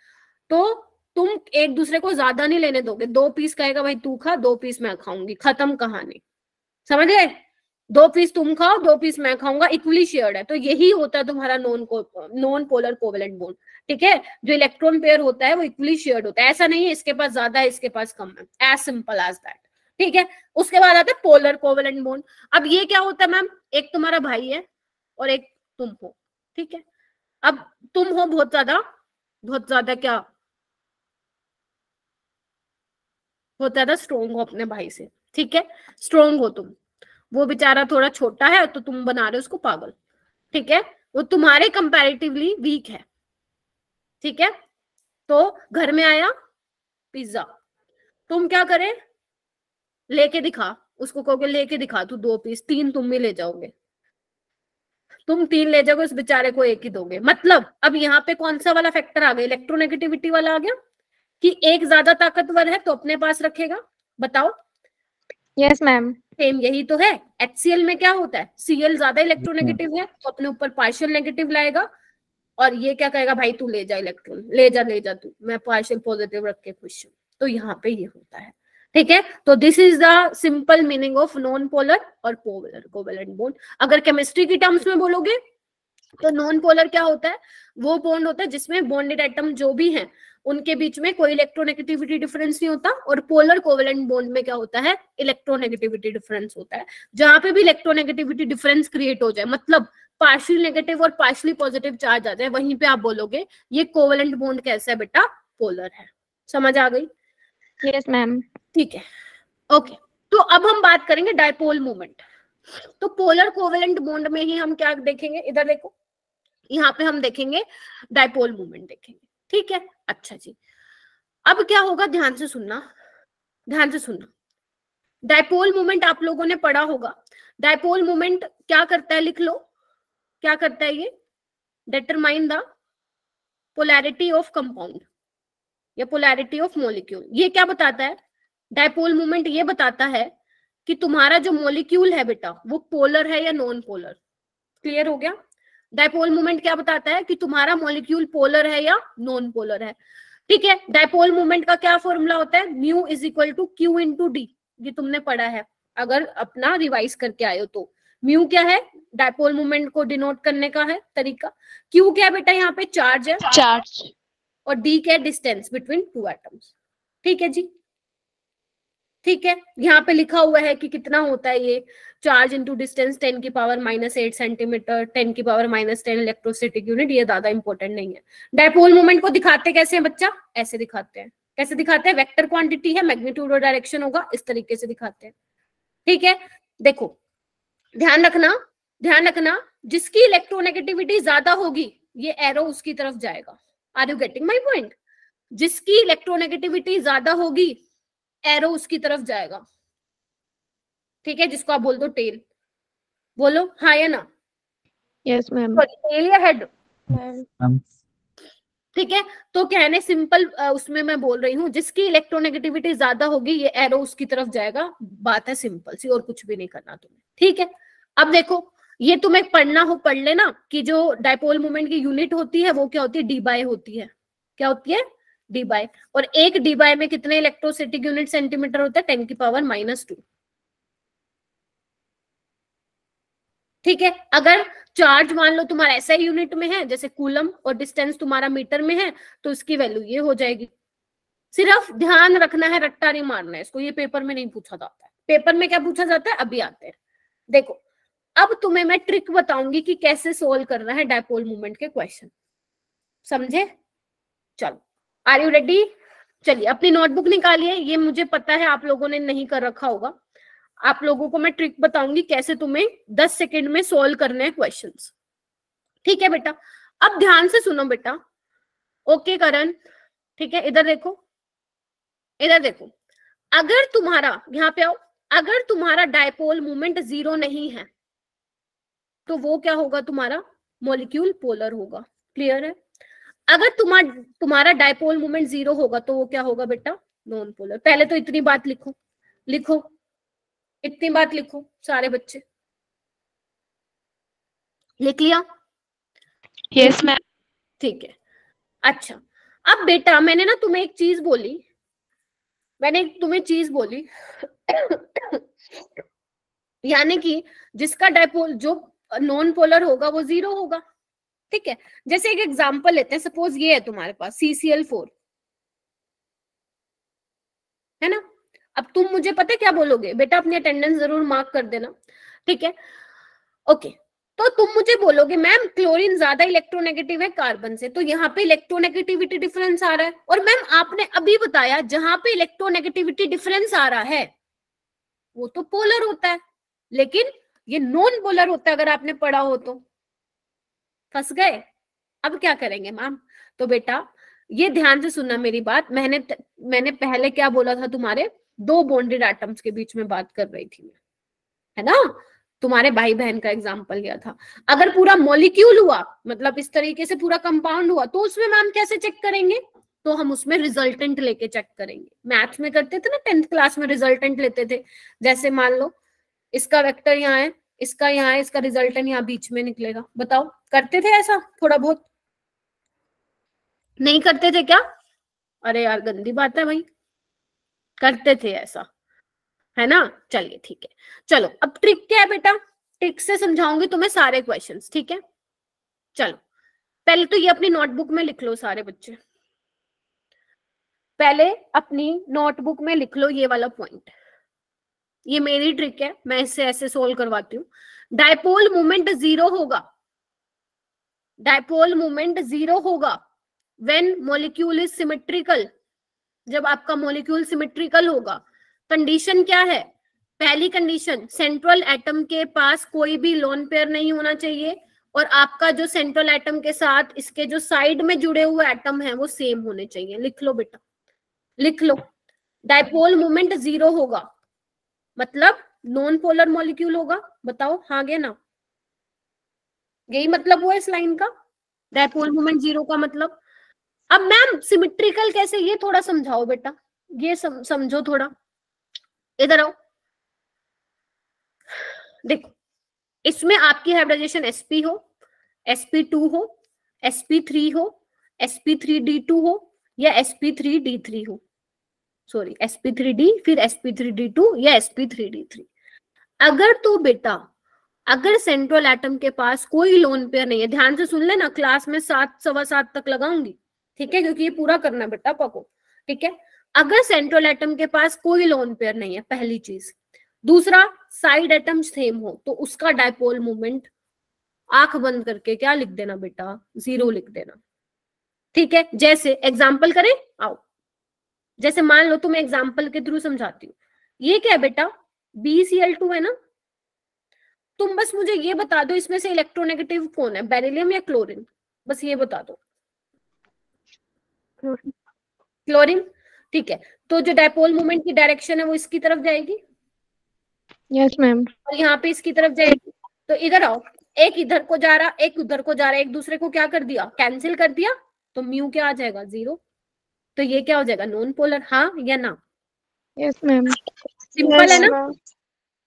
तो तुम एक दूसरे को ज्यादा नहीं लेने दोगे। 2 पीस कहेगा भाई तू खा, 2 पीस मैं खाऊंगी, खत्म कहानी। समझ गए, 2 पीस तुम खाओ, 2 पीस मैं खाऊंगा, इक्वली शेयर्ड है। तो यही होता है तुम्हारा नॉन पोलर कोवेलेंट बॉन्ड। ठीक है, जो इलेक्ट्रॉन पेयर होता है वो इक्वली शेयर्ड होता है, ऐसा नहीं है इसके पास ज्यादा है इसके पास कम है, एज सिंपल एज दैट। ठीक है, उसके बाद आता है पोलर कोवेलेंट बॉन्ड। अब ये क्या होता है मैम, एक तुम्हारा भाई है और एक तुम हो। ठीक है, अब तुम हो बहुत ज्यादा क्या, बहुत ज्यादा स्ट्रोंग हो अपने भाई से। ठीक है, स्ट्रोंग हो तुम, वो बेचारा थोड़ा छोटा है तो तुम बना रहे हो उसको पागल। ठीक है, वो तुम्हारे कंपैरेटिवली वीक है। ठीक है, तो घर में आया पिज्जा, तुम क्या करे, लेके दिखा, उसको कहोगे लेके दिखा तू 2 पीस, 3 तुम भी ले जाओगे, तुम 3 ले जाओगे, उस बेचारे को 1 ही दोगे। मतलब अब यहाँ पे कौन सा वाला फैक्टर आ गया, इलेक्ट्रोनेगेटिविटी वाला आ गया, कि एक ज्यादा ताकतवर है तो अपने पास रखेगा। बताओ। Yes ma'am. सेम यही तो है, HCl में क्या होता है, Cl ज्यादा इलेक्ट्रोनेगेटिव है तो अपने ऊपर पार्शियल नेगेटिव लाएगा, और ये क्या कहेगा, भाई तू ले जा इलेक्ट्रॉन, ले जा तू, मैं पार्शियल पॉजिटिव रख के खुश हूँ। तो यहाँ पे ये होता है। ठीक है, तो this is the simple meaning of non polar और पोलर कोवेलेंट बॉन्ड। अगर केमिस्ट्री की टर्म्स में बोलोगे तो नॉन पोलर क्या होता है, वो बॉन्ड होता है जिसमें बॉन्डेड एटम जो भी हैं उनके बीच में कोई इलेक्ट्रोनेगेटिविटी डिफरेंस नहीं होता। और पोलर कोवेलेंट बॉन्ड में क्या होता है, इलेक्ट्रोनेगेटिविटी डिफरेंस होता है। जहां पे भी इलेक्ट्रोनेगेटिविटी डिफरेंस क्रिएट हो जाए, मतलब पार्शियल नेगेटिव और पार्शियली पॉजिटिव चार्ज आ जाए, वहीं पे आप बोलोगे ये कोवेलेंट बॉन्ड कैसा है बेटा, पोलर है। समझ आ गई। Yes ma'am. ठीक है, ओके। तो अब हम बात करेंगे डायपोल मूवमेंट। तो पोलर कोवेलेंट बॉन्ड में ही हम क्या देखेंगे, इधर देखो, यहाँ पे हम देखेंगे डायपोल मूवमेंट देखेंगे। ठीक है, अच्छा जी। अब क्या होगा, ध्यान से सुनना, ध्यान से सुनना। डायपोल मूवमेंट आप लोगों ने पढ़ा होगा। डायपोल मूवमेंट क्या करता है, लिख लो, क्या करता है ये, determine the polarity of compound या पोलैरिटी ऑफ मॉलिक्यूल। ये क्या बताता है, डायपोल मूवमेंट ये बताता है कि तुम्हारा जो मॉलिक्यूल है बेटा वो पोलर है या नॉन पोलर। क्लियर हो गया। डायपोल मूवमेंट क्या बताता है कि तुम्हारा मॉलिक्यूल पोलर है या नॉन पोलर है। ठीक है, डायपोल मूवमेंट का क्या फॉर्मूला होता है, mu is equal to Q into D. ये तुमने पढ़ा है अगर अपना रिवाइज करके आए हो तो। म्यू क्या है, डायपोल मोमेंट को डिनोट करने का है तरीका। क्यू क्या है बेटा, यहाँ पे चार्ज है, चार्ज। और डी क्या है, डिस्टेंस बिटवीन टू एटम्स। ठीक है जी, ठीक है। यहाँ पे लिखा हुआ है कि कितना होता है ये, charge into distance 10⁻⁸ centimetre, 10⁻⁻10 electrostatic unit. ये ज्यादा इंपॉर्टेंट नहीं है। डायपोल मोमेंट को दिखाते कैसे हैं बच्चा, ऐसे दिखाते हैं। कैसे दिखाते हैं, वेक्टर क्वांटिटी है, मैग्नीट्यूड और डायरेक्शन होगा, इस तरीके से दिखाते हैं। ठीक है, देखो ध्यान रखना, ध्यान रखना, जिसकी इलेक्ट्रोनेगेटिविटी ज्यादा होगी ये एरो उसकी तरफ जाएगा। Are you getting my point? जिसकी इलेक्ट्रोनेगेटिविटी ज्यादा होगी एरो उसकी तरफ जाएगा। ठीक है, जिसको आप बोल दो टेल, बोलो हाँ या ना। Yes ma'am. टेल या हेड? मैम ठीक है, तो कहने सिंपल उसमें मैं बोल रही हूँ, जिसकी इलेक्ट्रोनेगेटिविटी ज्यादा होगी ये एरो उसकी तरफ जाएगा। बात है सिंपल सी, और कुछ भी नहीं करना तुम्हें। ठीक है, अब देखो ये तुम्हें पढ़ना हो पढ़ लेना कि जो डायपोल मोमेंट की यूनिट होती है वो क्या होती है, डी बाय होती है। क्या होती है, डी बाय। और एक डी बाय में कितने इलेक्ट्रोस्टैटिक यूनिट सेंटीमीटर होता है, 10⁻⁻²। ठीक है, अगर चार्ज मान लो तुम्हारा ऐसा यूनिट में है जैसे कूलम, और डिस्टेंस तुम्हारा मीटर में है, तो इसकी वैल्यू ये हो जाएगी। सिर्फ ध्यान रखना है, रट्टा नहीं मारना है इसको, ये पेपर में नहीं पूछा जाता है। पेपर में क्या पूछा जाता है, अभी आते हैं। देखो अब तुम्हें मैं ट्रिक बताऊंगी कि कैसे सोल्व करना है डायपोल मोमेंट के क्वेश्चन, समझे? चलो, आर यू रेडी? चलिए अपनी नोटबुक निकालिए। ये मुझे पता है आप लोगों ने नहीं कर रखा होगा। आप लोगों को मैं ट्रिक बताऊंगी कैसे तुम्हें 10 सेकंड में सोल्व करने हैं क्वेश्चंस। ठीक है बेटा, अब ध्यान से सुनो बेटा। ओके करण, ठीक है, इधर देखो, इधर देखो। अगर तुम्हारा, यहाँ पे आओ, अगर तुम्हारा डायपोल मोमेंट 0 नहीं है तो वो क्या होगा, तुम्हारा मॉलिक्यूल पोलर होगा। क्लियर है? अगर तुम्हारा डायपोल मोमेंट 0 होगा तो वो क्या होगा बेटा, नॉन पोलर। पहले तो इतनी बात लिखो, लिखो इतनी बात लिखो सारे बच्चे। लिख लिया? Yes ma'am. ठीक है, अच्छा अब बेटा मैंने ना तुम्हें एक चीज बोली, मैंने तुम्हें चीज बोली यानी कि जिसका डायपोल, जो नॉन पोलर होगा वो 0 होगा। ठीक है, जैसे एक एग्जांपल लेते हैं, सपोज ये है तुम्हारे पास CCl4 है ना। अब तुम मुझे पता है क्या बोलोगे बेटा, अपनी अटेंडेंस जरूर मार्क कर देना। ठीक है, ओके, तो तुम मुझे बोलोगे मैम क्लोरीन ज्यादा इलेक्ट्रोनेगेटिव है कार्बन से, तो यहाँ पे इलेक्ट्रोनेगेटिविटी डिफरेंस आ रहा है। और मैम आपने अभी बताया जहां पे इलेक्ट्रोनेगेटिविटी डिफरेंस आ रहा है वो तो पोलर होता है, लेकिन ये नॉन पोलर होता है। अगर आपने पढ़ा हो तो फंस गए। अब क्या करेंगे मैम? तो बेटा ये ध्यान से सुनना मेरी बात। मैंने पहले क्या बोला था, तुम्हारे 2 बॉन्डेड एटम्स के बीच में बात कर रही थी मैं, है ना। तुम्हारे भाई बहन का एग्जांपल लिया था। अगर पूरा मॉलिक्यूल हुआ, मतलब इस तरीके से पूरा कंपाउंड हुआ, तो उसमें मैम कैसे चेक करेंगे? तो हम उसमें रिजल्टेंट लेके चेक करेंगे। मैथ्स में करते थे ना, 10th क्लास में रिजल्टेंट लेते थे। जैसे मान लो इसका वेक्टर यहाँ है, इसका यहाँ है, इसका रिजल्टेंट यहाँ बीच में निकलेगा। बताओ करते थे ऐसा? थोड़ा बहुत नहीं करते थे क्या? अरे यार गंदी बात है भाई, करते थे ऐसा, है ना। चलिए ठीक है, चलो अब ट्रिक क्या है बेटा, ट्रिक से समझाऊंगी तुम्हें सारे क्वेश्चंस। ठीक है, चलो पहले तो ये अपनी नोटबुक में लिख लो सारे बच्चे, पहले अपनी नोटबुक में लिख लो ये वाला पॉइंट। ये मेरी ट्रिक है, मैं इससे ऐसे सोल्व करवाती हूँ। डायपोल मोमेंट 0 होगा, डायपोल मोमेंट 0 होगा व्हेन मॉलिक्यूल इज सिमेट्रिकल, जब आपका मॉलिक्यूल सिमेट्रिकल होगा। कंडीशन क्या है? पहली कंडीशन, सेंट्रल एटम के पास कोई भी लोन पेयर नहीं होना चाहिए, और आपका जो सेंट्रल एटम के साथ इसके जो साइड में जुड़े हुए एटम है वो सेम होने चाहिए। लिख लो बेटा, लिख लो। डायपोल मोमेंट 0 होगा मतलब नॉन पोलर मॉलिक्यूल होगा। बताओ हाँ गे ना, यही मतलब हुआ इस लाइन का, डायपोल मोमेंट 0 का मतलब। अब मैम सिमेट्रिकल कैसे, ये थोड़ा समझाओ बेटा, ये समझो थोड़ा, इधर आओ। देखो इसमें आपकी हाइब्रिडाइजेशन sp हो, sp2 हो, sp3 हो, sp3d2 हो, या sp3d3 हो। सॉरी sp3d, फिर sp3d2 या sp3d3। अगर तो बेटा अगर सेंट्रल एटम के पास कोई लोन पेयर नहीं है, ध्यान से सुन लेना, क्लास में 7 सवा 7 तक लगाऊंगी, ठीक है, क्योंकि ये पूरा करना बेटा पको, ठीक है। अगर सेंट्रल एटम के पास कोई लोन पेयर नहीं है, पहली चीज। दूसरा, साइड एटम सेम हो तो उसका डायपोल मोमेंट आंख बंद करके क्या लिख देना बेटा, 0 लिख देना, ठीक है। जैसे एग्जाम्पल करें, आओ, जैसे मान लो तुम एग्जाम्पल के थ्रू समझाती हूँ। ये क्या है बेटा, BeCl2 है ना, तुम बस मुझे ये बता दो इसमें से इलेक्ट्रोनेगेटिव कौन है, बेरिलियम या क्लोरीन, बस ये बता दो। क्लोरीन, ठीक है। तो जो डायपोल मोमेंट की डायरेक्शन है वो इसकी तरफ जाएगी, यस मैम। और यहाँ पे इसकी तरफ जाएगी। तो इधर आओ, एक इधर को जा रहा, एक उधर को जा रहा, एक दूसरे को क्या कर दिया, कैंसिल कर दिया, तो म्यू क्या आ जाएगा, 0। तो ये क्या हो जाएगा, नॉन पोलर, हाँ या ना? Yes ma'am. सिंपल है ना।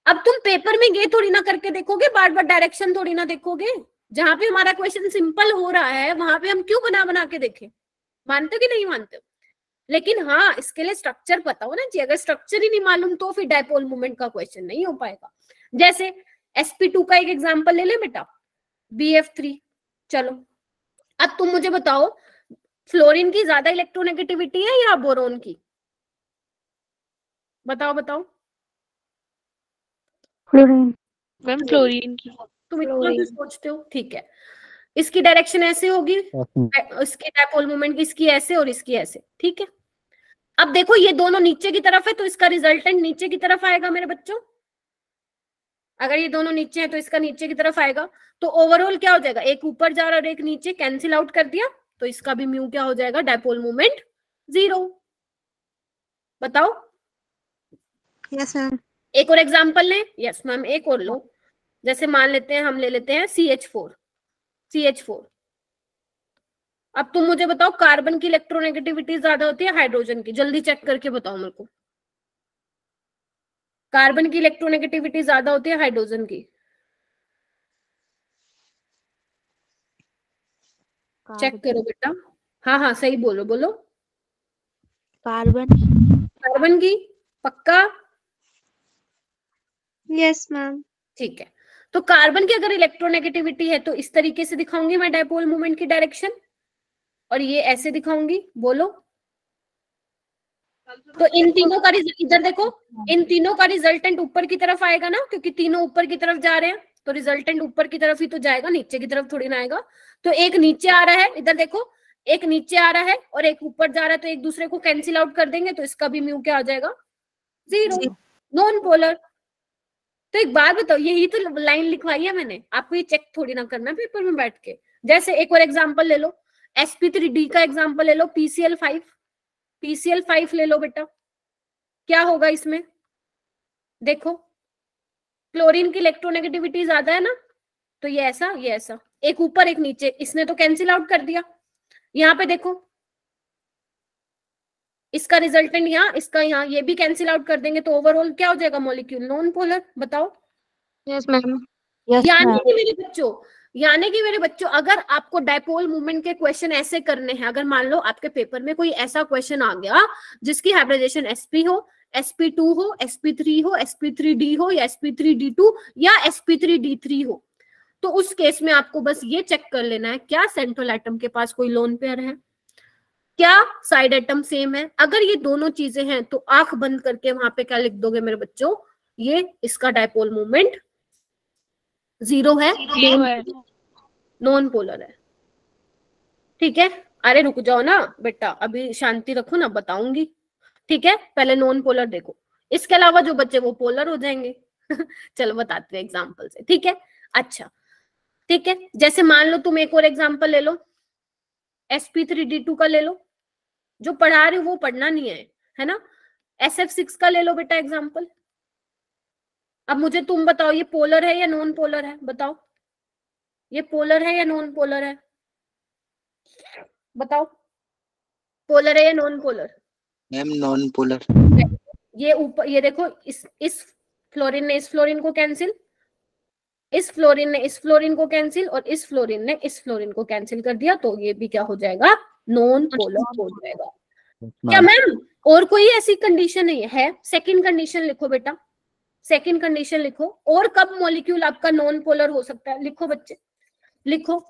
अब तुम पेपर में ये थोड़ी ना करके देखोगे, बार बार डायरेक्शन थोड़ी ना देखोगे। जहां पे हमारा क्वेश्चन सिंपल हो रहा है वहां पे हम क्यों बना बना के देखें? मानते हो कि नहीं मानते हो? लेकिन हाँ, इसके लिए स्ट्रक्चर पता हो ना चाहिए। अगर स्ट्रक्चर ही नहीं मालूम तो फिर डायपोल मोमेंट का क्वेश्चन नहीं हो पाएगा। जैसे sp2 का एक एग्जांपल ले ले बेटा, BF3। चलो अब तुम मुझे बताओ, फ्लोरीन की ज्यादा इलेक्ट्रोनेगेटिविटी है या बोरोन की? बताओ बताओ। मैम फ्लोरीन की। तुम इतना भी सोचते हो, ठीक है। इसकी डायरेक्शन ऐसे होगी, इसकी डायपोल मोमेंट इसकी ऐसे और इसकी ऐसे, ठीक है। अब देखो ये दोनों नीचे की तरफ है तो इसका रिजल्टेंट नीचे की तरफ आएगा मेरे बच्चों। अगर ये दोनों नीचे है तो इसका नीचे की तरफ आएगा। तो ओवरऑल क्या हो जाएगा, एक ऊपर जा रहा और एक नीचे, कैंसिल आउट कर दिया, तो इसका भी म्यू क्या हो जाएगा, डायपोल मोमेंट 0। बताओ। Yes ma'am. एक और एग्जांपल लें। यस मैम, एक और लो। जैसे मान लेते हैं, हम ले लेते हैं CH4। अब तुम मुझे बताओ, कार्बन की इलेक्ट्रोनेगेटिविटी ज्यादा होती है हाइड्रोजन की? जल्दी चेक करके बताओ मेरे को। कार्बन की इलेक्ट्रोनेगेटिविटी ज्यादा होती है हाइड्रोजन की? चेक करो बेटा। हाँ हाँ सही बोलो, बोलो। कार्बन की पक्का? Yes ma'am. ठीक है। तो कार्बन की अगर इलेक्ट्रोनेगेटिविटी है तो इस तरीके से दिखाऊंगी मैं डायपोल मोमेंट की डायरेक्शन, और ये ऐसे दिखाऊंगी, बोलो। तो इन तीनों का इधर देखो, इन तीनों का रिजल्टेंट ऊपर की तरफ आएगा ना, क्योंकि तीनों ऊपर की तरफ जा रहे हैं, तो रिजल्टेंट ऊपर की तरफ ही तो जाएगा, नीचे की तरफ थोड़ी ना आएगा। तो एक नीचे आ रहा है, इधर देखो, एक नीचे आ रहा है और एक ऊपर जा रहा है, तो एक दूसरे को कैंसिल आउट कर देंगे, तो इसका भी म्यू क्या आ जाएगा, 0, नॉन पोलर। तो एक बात बताओ, यही तो लाइन लिखवाई है मैंने, आपको ये चेक थोड़ी ना करना पेपर में बैठ के। जैसे एक और एग्जांपल ले लो, sp3d का एग्जांपल ले लो, PCl5 ले लो बेटा। क्या होगा इसमें, देखो क्लोरीन की इलेक्ट्रोनेगेटिविटी ज्यादा है ना, तो ये ऐसा, एक ऊपर एक नीचे, इसने तो कैंसिल आउट कर दिया। यहाँ पे देखो, इसका रिजल्टेंट यहाँ, इसका यहाँ, ये भी कैंसिल आउट कर देंगे, तो ओवरऑल क्या हो जाएगा, मॉलिक्यूल नॉन पोलर। बताओ। Yes ma'am. यानी कि मेरे बच्चों अगर आपको डायपोल मूवमेंट के क्वेश्चन ऐसे करने हैं, अगर मान लो आपके पेपर में कोई ऐसा क्वेश्चन आ गया जिसकी हाइब्रिडाइजेशन sp हो, sp2 हो, sp3 हो, sp3d हो, या sp3d2 या sp3d3 हो, तो उस केस में आपको बस ये चेक कर लेना है, क्या सेंट्रल एटम के पास कोई लोन पेयर है, क्या साइड एटम सेम है। अगर ये दोनों चीजें हैं तो आंख बंद करके वहां पे क्या लिख दोगे मेरे बच्चों, ये इसका डायपोल मूवमेंट 0 है, नॉन पोलर है। ठीक है। अरे रुक जाओ ना बेटा, अभी शांति रखो ना, बताऊंगी। ठीक है, पहले नॉन पोलर देखो, इसके अलावा जो बच्चे वो पोलर हो जाएंगे। चलो बताते हैं एग्जाम्पल से। ठीक है, अच्छा ठीक है। जैसे मान लो तुम एक और एग्जाम्पल ले लो, sp3d2 का ले लो, जो पढ़ा रही हो वो पढ़ना नहीं है ना। sf6 का ले लो बेटा एग्जाम्पल। अब मुझे तुम बताओ, ये पोलर है या नॉन पोलर है, बताओ। ये पोलर है या नॉन पोलर है, बताओ। पोलर है या non polar? Ma'am non polar. ये ऊपर, ये देखो, इस फ्लोरीन ने इस फ्लोरीन को कैंसिल, इस फ्लोरीन ने इस फ्लोरीन को कैंसिल, और इस फ्लोरीन ने इस फ्लोरीन को कैंसिल कर दिया, तो ये भी क्या हो जाएगा, नॉन पोलर हो जाएगा। क्या मैम और कोई ऐसी कंडीशन नहीं है? सेकंड कंडीशन लिखो बेटा, सेकंड कंडीशन लिखो। और कब मॉलिक्यूल आपका नॉन पोलर हो सकता है, लिखो बच्चे, लिखो।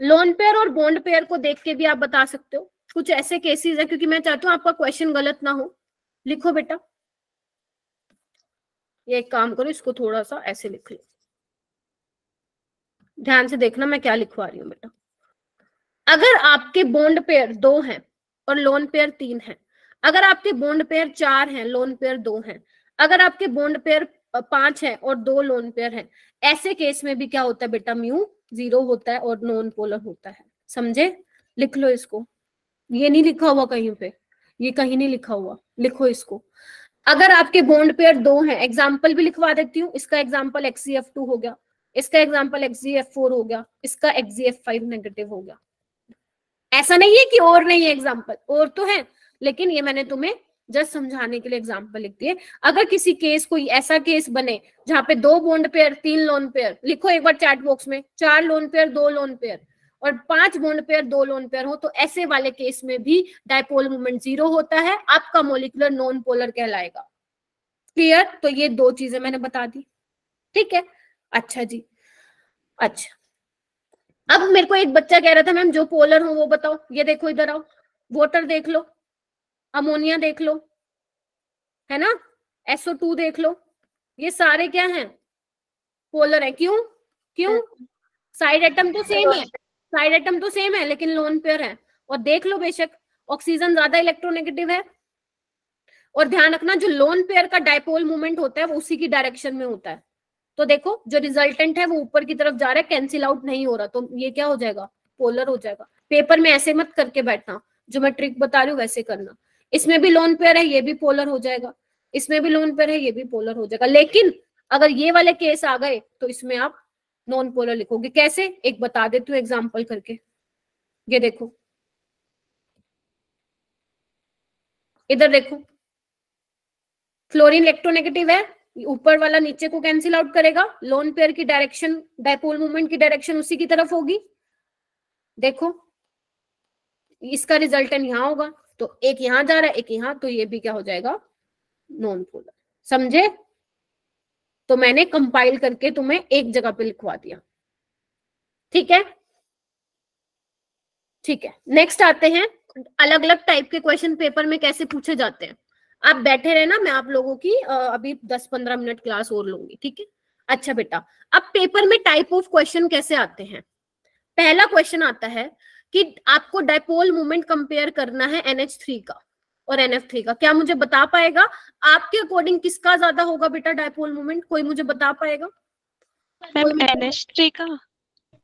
लोन पेयर और बॉन्ड पेयर को देख के भी आप बता सकते हो। कुछ ऐसे केसेस है, क्योंकि मैं चाहती हूँ आपका क्वेश्चन गलत ना हो। लिखो बेटा, ये एक काम करो, इसको थोड़ा सा ऐसे लिख लो, ध्यान से देखना मैं क्या लिखवा रही हूँ बेटा। अगर आपके बॉन्ड पेयर 2 हैं और लोन पेयर 3 हैं, अगर आपके बॉन्ड पेयर 4 हैं, लोन पेयर 2 हैं, अगर आपके बॉन्ड पेयर 5 है और 2 लोन पेयर हैं, ऐसे केस में भी क्या होता है बेटा, म्यू 0 होता है और नॉन पोलर होता है। समझे? लिख लो इसको, ये नहीं लिखा हुआ कहीं पे, ये कहीं नहीं लिखा हुआ, लिखो इसको। अगर आपके बॉन्ड पेयर 2 हैं, एग्जाम्पल भी लिखवा देती हूँ, इसका एग्जाम्पल XCF2 हो गया, इसका एग्जाम्पल XGF4 हो गया, इसका XGF5 नेगेटिव हो गया। ऐसा नहीं है कि और नहीं है एग्जाम्पल, और तो है, लेकिन ये मैंने तुम्हें जस्ट समझाने के लिए एग्जाम्पल लिख दिए। अगर किसी केस कोई ऐसा केस बने जहां पे 2 बॉन्ड पेयर 3 लोन पेयर, लिखो एक बार चैट बॉक्स में, 4 लोन पेयर 2 लोन पेयर और 5 बॉन्ड पेयर 2 लोन पेयर हो, तो ऐसे वाले केस में भी डायपोल मोमेंट 0 होता है, आपका मॉलिक्यूलर नॉन पोलर कहलाएगा। क्लियर? तो ये 2 चीजें मैंने बता दी, ठीक है। अच्छा जी, अच्छा, अब मेरे को एक बच्चा कह रहा था मैम जो पोलर हो वो बताओ। ये देखो, इधर आओ, वाटर देख लो, अमोनिया देख लो, है ना, SO2 देख लो, ये सारे क्या हैं, पोलर है। क्यों? क्यों? साइड एटम तो सेम है, साइड एटम तो सेम है, लेकिन लोन पेयर है। और देख लो, बेशक ऑक्सीजन ज्यादा इलेक्ट्रोनेगेटिव है, और ध्यान रखना जो लोन पेयर का डायपोल मूवमेंट होता है वो उसी की डायरेक्शन में होता है। तो देखो जो रिजल्टेंट है वो ऊपर की तरफ जा रहा है, कैंसिल आउट नहीं हो रहा, तो ये क्या हो जाएगा, पोलर हो जाएगा। पेपर में ऐसे मत करके बैठना, जो मैं ट्रिक बता रही हूँ वैसे करना। इसमें भी लोन पेयर है, ये भी पोलर हो जाएगा, इसमें भी लोन पेयर है, ये भी पोलर हो जाएगा। लेकिन अगर ये वाले केस आ गए तो इसमें आप नॉन पोलर लिखोगे। कैसे? एक बता देती हूँ एग्जाम्पल करके। ये देखो, इधर देखो, फ्लोरीन इलेक्ट्रोनेगेटिव है, ऊपर वाला नीचे को कैंसिल आउट करेगा, लोन पेयर की डायरेक्शन, डायपोल मूवमेंट की डायरेक्शन उसी की तरफ होगी। देखो इसका रिजल्टेंट यहाँ होगा, तो एक यहाँ जा रहा है, एक यहाँ, तो ये भी क्या हो जाएगा, नॉन पोलर। समझे? तो मैंने कंपाइल करके तुम्हें एक जगह पे लिखवा दिया, ठीक है, ठीक है। नेक्स्ट आते हैं, अलग अलग टाइप के क्वेश्चन पेपर में कैसे पूछे जाते हैं। आप बैठे रहना, मैं आप लोगों की अभी 10-15 मिनट क्लास और लूंगी, ठीक है। अच्छा बेटा, अब पेपर में टाइप ऑफ क्वेश्चन कैसे आते हैं। पहला क्वेश्चन आता है कि आपको डायपोल मोमेंट कंपेयर करना है NH3 का और NF3 का। क्या मुझे बता पाएगा आपके अकॉर्डिंग किसका ज्यादा होगा बेटा डायपोल मोमेंट? कोई मुझे बता पाएगा? मैम NH3 का।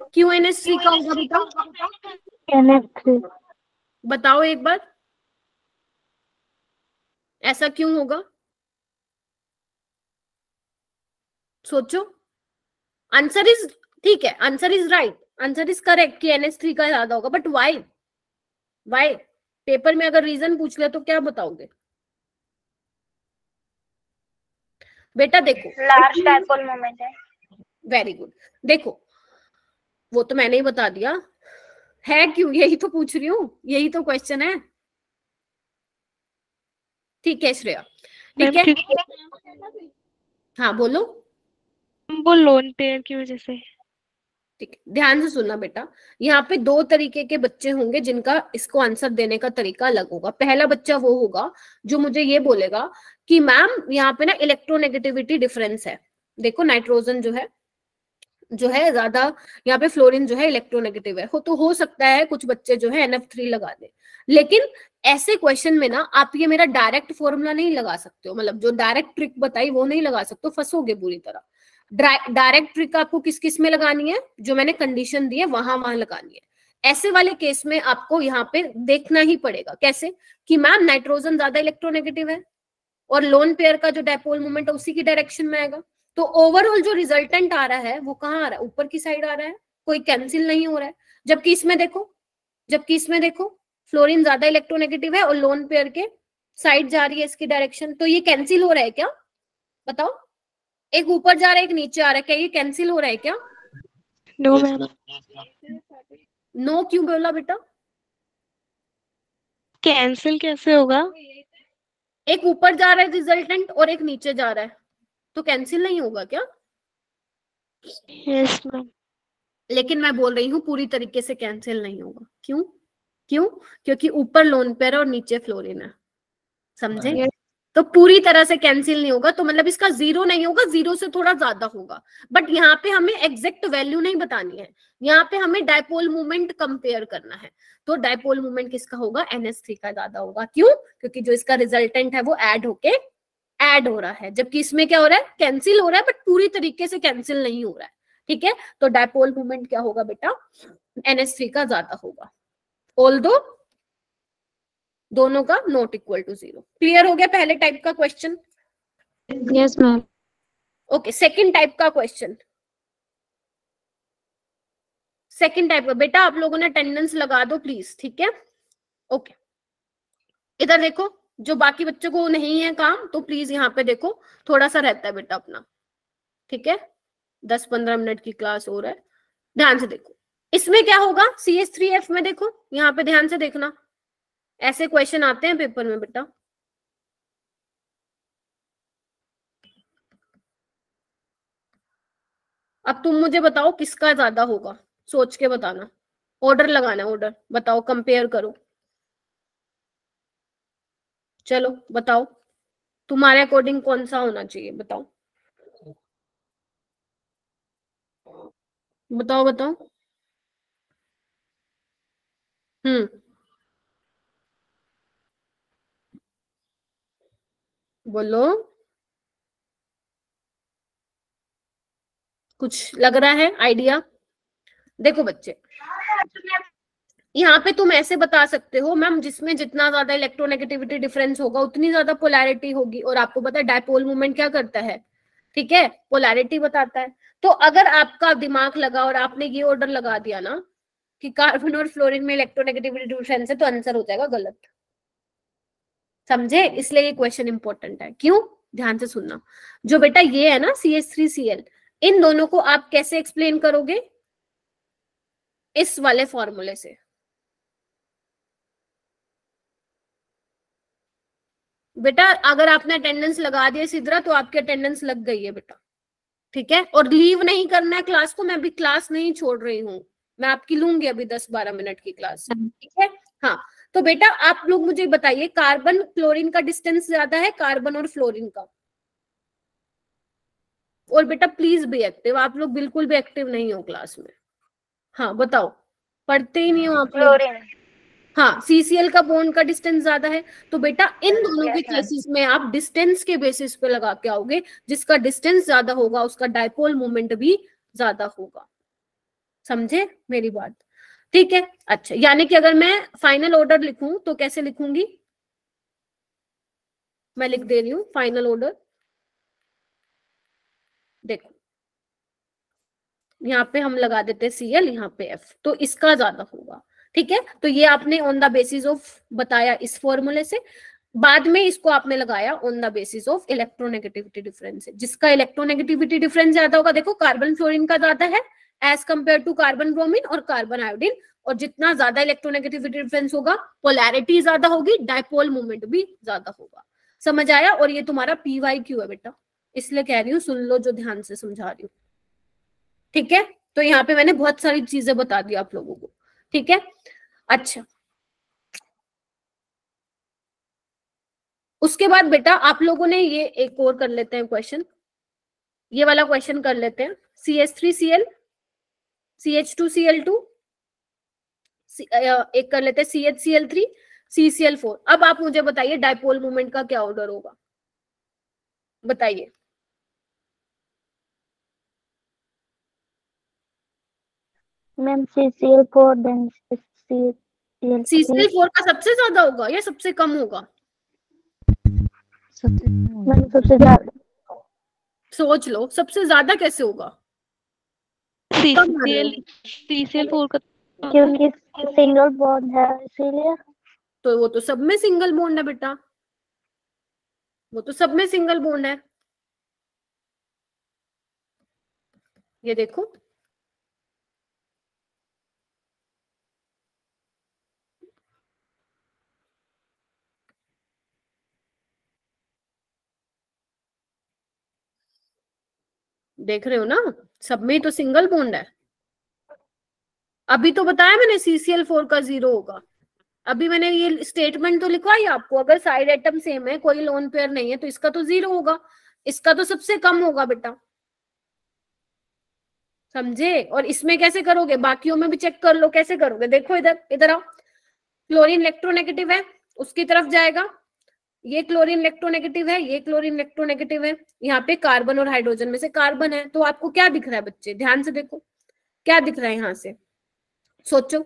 क्यों NH3 का होगा बेटा? NH3 बताओ एक बार, ऐसा क्यों होगा? सोचो। आंसर इज, ठीक है, answer is right, answer is correct कि NH3 का ज्यादा होगा, बट वाई? वाई? पेपर में अगर रीजन पूछ ले तो क्या बताओगे बेटा? देखो, लार्ज डायपोल मोमेंट है। Very good. देखो वो तो मैंने ही बता दिया है, क्यों, यही तो पूछ रही हूँ, यही तो क्वेश्चन है, ठीक है श्रेया, ठीक है। हाँ बोलो। वो लोन पेयर की वजह से। ठीक है, ध्यान से सुनना बेटा, यहाँ पे 2 तरीके के बच्चे होंगे जिनका इसको आंसर देने का तरीका अलग होगा। पहला बच्चा वो होगा जो मुझे ये बोलेगा कि मैम यहाँ पे ना इलेक्ट्रोनेगेटिविटी डिफरेंस है। देखो नाइट्रोजन जो है ज्यादा, यहाँ पे फ्लोरीन जो है इलेक्ट्रोनेगेटिव है, तो हो सकता है कुछ बच्चे जो है NF3 लगा दे। लेकिन ऐसे क्वेश्चन में ना आप ये मेरा डायरेक्ट फॉर्मूला नहीं लगा सकते हो, मतलब जो डायरेक्ट ट्रिक बताई वो नहीं लगा सकते हो, फंसोगे बुरी तरह। डायरेक्ट ट्रिक आपको किस किस में लगानी है, जो मैंने कंडीशन दी है वहां लगानी है। ऐसे वाले केस में आपको यहाँ पे देखना ही पड़ेगा। कैसे? कि मैम नाइट्रोजन ज्यादा इलेक्ट्रोनेगेटिव है और लोन पेयर का जो डायपोल मोमेंट है उसी की डायरेक्शन में आएगा, तो ओवरऑल जो रिजल्टेंट आ रहा है वो कहाँ आ रहा है, ऊपर की साइड आ रहा है, कोई कैंसिल नहीं हो रहा है। जबकि इसमें देखो फ्लोरीन ज्यादा इलेक्ट्रोनेगेटिव है और लोन पेयर के साइड जा रही है इसकी डायरेक्शन, तो ये कैंसिल हो रहा है क्या? बताओ, एक ऊपर जा रहा है एक नीचे आ रहा है, क्या ये कैंसिल हो रहा है क्या? No ma'am. नो क्यों बोला बेटा? कैंसिल कैसे होगा? एक ऊपर जा रहा है रिजल्टेंट और एक नीचे जा रहा है, तो कैंसिल नहीं होगा क्या? Yes ma'am. लेकिन मैं बोल रही हूँ पूरी तरीके से कैंसिल नहीं होगा। क्यों? क्यों? क्योंकि ऊपर लोन पेयर और नीचे फ्लोरीन है, समझे? Yes. तो पूरी तरह से कैंसिल नहीं होगा, तो मतलब इसका जीरो नहीं होगा, जीरो से थोड़ा ज्यादा होगा। बट यहाँ पे हमें एग्जैक्ट वैल्यू नहीं बतानी है, यहाँ पे हमें डायपोल मूवमेंट कंपेयर करना है। तो डायपोल मूवमेंट किसका होगा? NH3 का ज्यादा होगा। क्यों? क्योंकि जो इसका रिजल्टेंट है वो ऐड होके ऐड हो रहा है, जबकि इसमें क्या हो रहा है? कैंसिल हो रहा है, बट पूरी तरीके से कैंसिल नहीं हो रहा है। ठीक है, तो डायपोल मूवमेंट क्या होगा बेटा? NH3 का ज्यादा होगा, ऑल्दो दोनों का not equal to zero. Clear हो गया पहले टाइप का question? Yes ma'am. Okay, second type का क्वेश्चन। सेकंड टाइप का बेटा आप लोगों ने अटेंडेंस लगा दो प्लीज, ठीक है? ओके, इधर देखो, जो बाकी बच्चों को नहीं है काम तो प्लीज यहाँ पे देखो, थोड़ा सा रहता है बेटा अपना, ठीक है? 10-15 मिनट की क्लास हो रहा है, ध्यान से देखो। इसमें क्या होगा? CH3F में देखो, यहाँ पे ध्यान से देखना, ऐसे क्वेश्चन आते हैं पेपर में बेटा। अब तुम मुझे बताओ किसका ज्यादा होगा, सोच के बताना, ऑर्डर लगाना, ऑर्डर बताओ, कंपेयर करो। चलो बताओ, तुम्हारे अकॉर्डिंग कौन सा होना चाहिए, बताओ बताओ बताओ। हम्म, बोलो, कुछ लग रहा है आइडिया? देखो बच्चे, यहाँ पे तुम ऐसे बता सकते हो मैम, जिसमें जितना ज्यादा इलेक्ट्रोनेगेटिविटी डिफरेंस होगा उतनी ज्यादा पोलैरिटी होगी, और आपको पता है डायपोल मूवमेंट क्या करता है? ठीक है, पोलैरिटी बताता है। तो अगर आपका दिमाग लगा और आपने ये ऑर्डर लगा दिया ना कि कार्बन और फ्लोरीन में इलेक्ट्रोनेगेटिविटी डिफरेंस है, तो आंसर हो जाएगा गलत, समझे? इसलिए ये क्वेश्चन इंपॉर्टेंट है। क्यों? ध्यान से सुनना। जो बेटा ये है ना CH3Cl, इन दोनों को आप कैसे एक्सप्लेन करोगे? इस वाले फॉर्मूले से। बेटा अगर आपने अटेंडेंस लगा दिया सिद्रा तो आपकी अटेंडेंस लग गई है बेटा, ठीक है? और लीव नहीं करना है क्लास को, मैं अभी क्लास नहीं छोड़ रही हूँ, मैं आपकी लूंगी अभी 10-12 मिनट की क्लास, ठीक है? हाँ, तो बेटा आप लोग मुझे बताइए, कार्बन क्लोरीन का डिस्टेंस ज्यादा है कार्बन और फ्लोरीन का? और बेटा प्लीज बी एक्टिव, आप लोग बिल्कुल भी एक्टिव नहीं हो क्लास में। हाँ बताओ, पढ़ते ही नहीं हो आप लोग? फ्लोरीन। हाँ, CCl का बॉन्ड का डिस्टेंस ज्यादा है, तो बेटा इन दोनों के Yes, ma'am. केसेस में आप डिस्टेंस के बेसिस पे लगा के आओगे, जिसका डिस्टेंस ज्यादा होगा उसका डायपोल मोमेंट भी ज्यादा होगा, समझे मेरी बात? ठीक है, अच्छा, यानी कि अगर मैं फाइनल ऑर्डर लिखूं तो कैसे लिखूंगी? मैं लिख दे रही हूँ फाइनल ऑर्डर, देखो यहाँ पे हम लगा देते हैं Cl, यहाँ पे F, तो इसका ज्यादा होगा, ठीक है? तो ये आपने ऑन द बेसिस ऑफ बताया इस फॉर्मूले से, बाद में इसको आपने लगाया on the basis of electronegativity difference. जिसका इलेक्ट्रोनेगेटिविटी डिफरेंस ज्यादा होगा, देखो कार्बन फ्लोरीन का ज्यादा है as compare to carbon bromine और कार्बन आयोडीन, और जितना ज्यादा इलेक्ट्रोनेगेटिविटी डिफरेंस होगा पोलैरिटी ज्यादा होगी, डायपोल मूवमेंट भी ज्यादा होगा। समझ आया? और ये तुम्हारा PYQ है बेटा, इसलिए कह रही हूँ सुन लो जो ध्यान से समझा रही हूँ, ठीक है? तो यहाँ पे मैंने बहुत सारी चीजें बता दी आप लोगों को, ठीक है? अच्छा, उसके बाद बेटा आप लोगों ने ये एक और कर लेते हैं क्वेश्चन, ये वाला क्वेश्चन कर लेते हैं। CH3Cl, CH2Cl2, एक कर लेते हैं CHCl3, CCl4। अब आप मुझे बताइए डायपोल मोमेंट का क्या ऑर्डर होगा, बताइए। Ma'am CCl4 then CCl3 CCl4 का सबसे ज्यादा होगा या सबसे कम होगा? मैम सबसे ज्यादा। सोच लो, सबसे ज्यादा कैसे होगा? कम आ रहे हो? CCl4 का क्योंकि सिंगल बॉन्ड है इसीलिए। तो वो तो सब में सिंगल बॉन्ड है बेटा, वो तो सब में सिंगल बॉन्ड है, ये देखो। देख रहे हो ना, सब में तो सिंगल बॉन्ड है। अभी तो बताया मैंने CCl4 का 0 होगा। अभी मैंने ये स्टेटमेंट तो लिखवाई आपको, अगर साइड एटम सेम है, कोई लोन पेयर नहीं है, तो इसका तो 0 होगा, इसका तो सबसे कम होगा बेटा, समझे। और इसमें कैसे करोगे, बाकियों में भी चेक कर लो कैसे करोगे। देखो इधर, इधर आओ, क्लोरीन इलेक्ट्रोनेगेटिव है, उसकी तरफ जाएगा, ये क्लोरीन इलेक्ट्रोनेगेटिव है, ये क्लोरीन इलेक्ट्रोनेगेटिव है, यहाँ पे कार्बन और हाइड्रोजन में से कार्बन है, तो आपको क्या दिख रहा है बच्चे, ध्यान से देखो क्या दिख रहा है, यहाँ से सोचो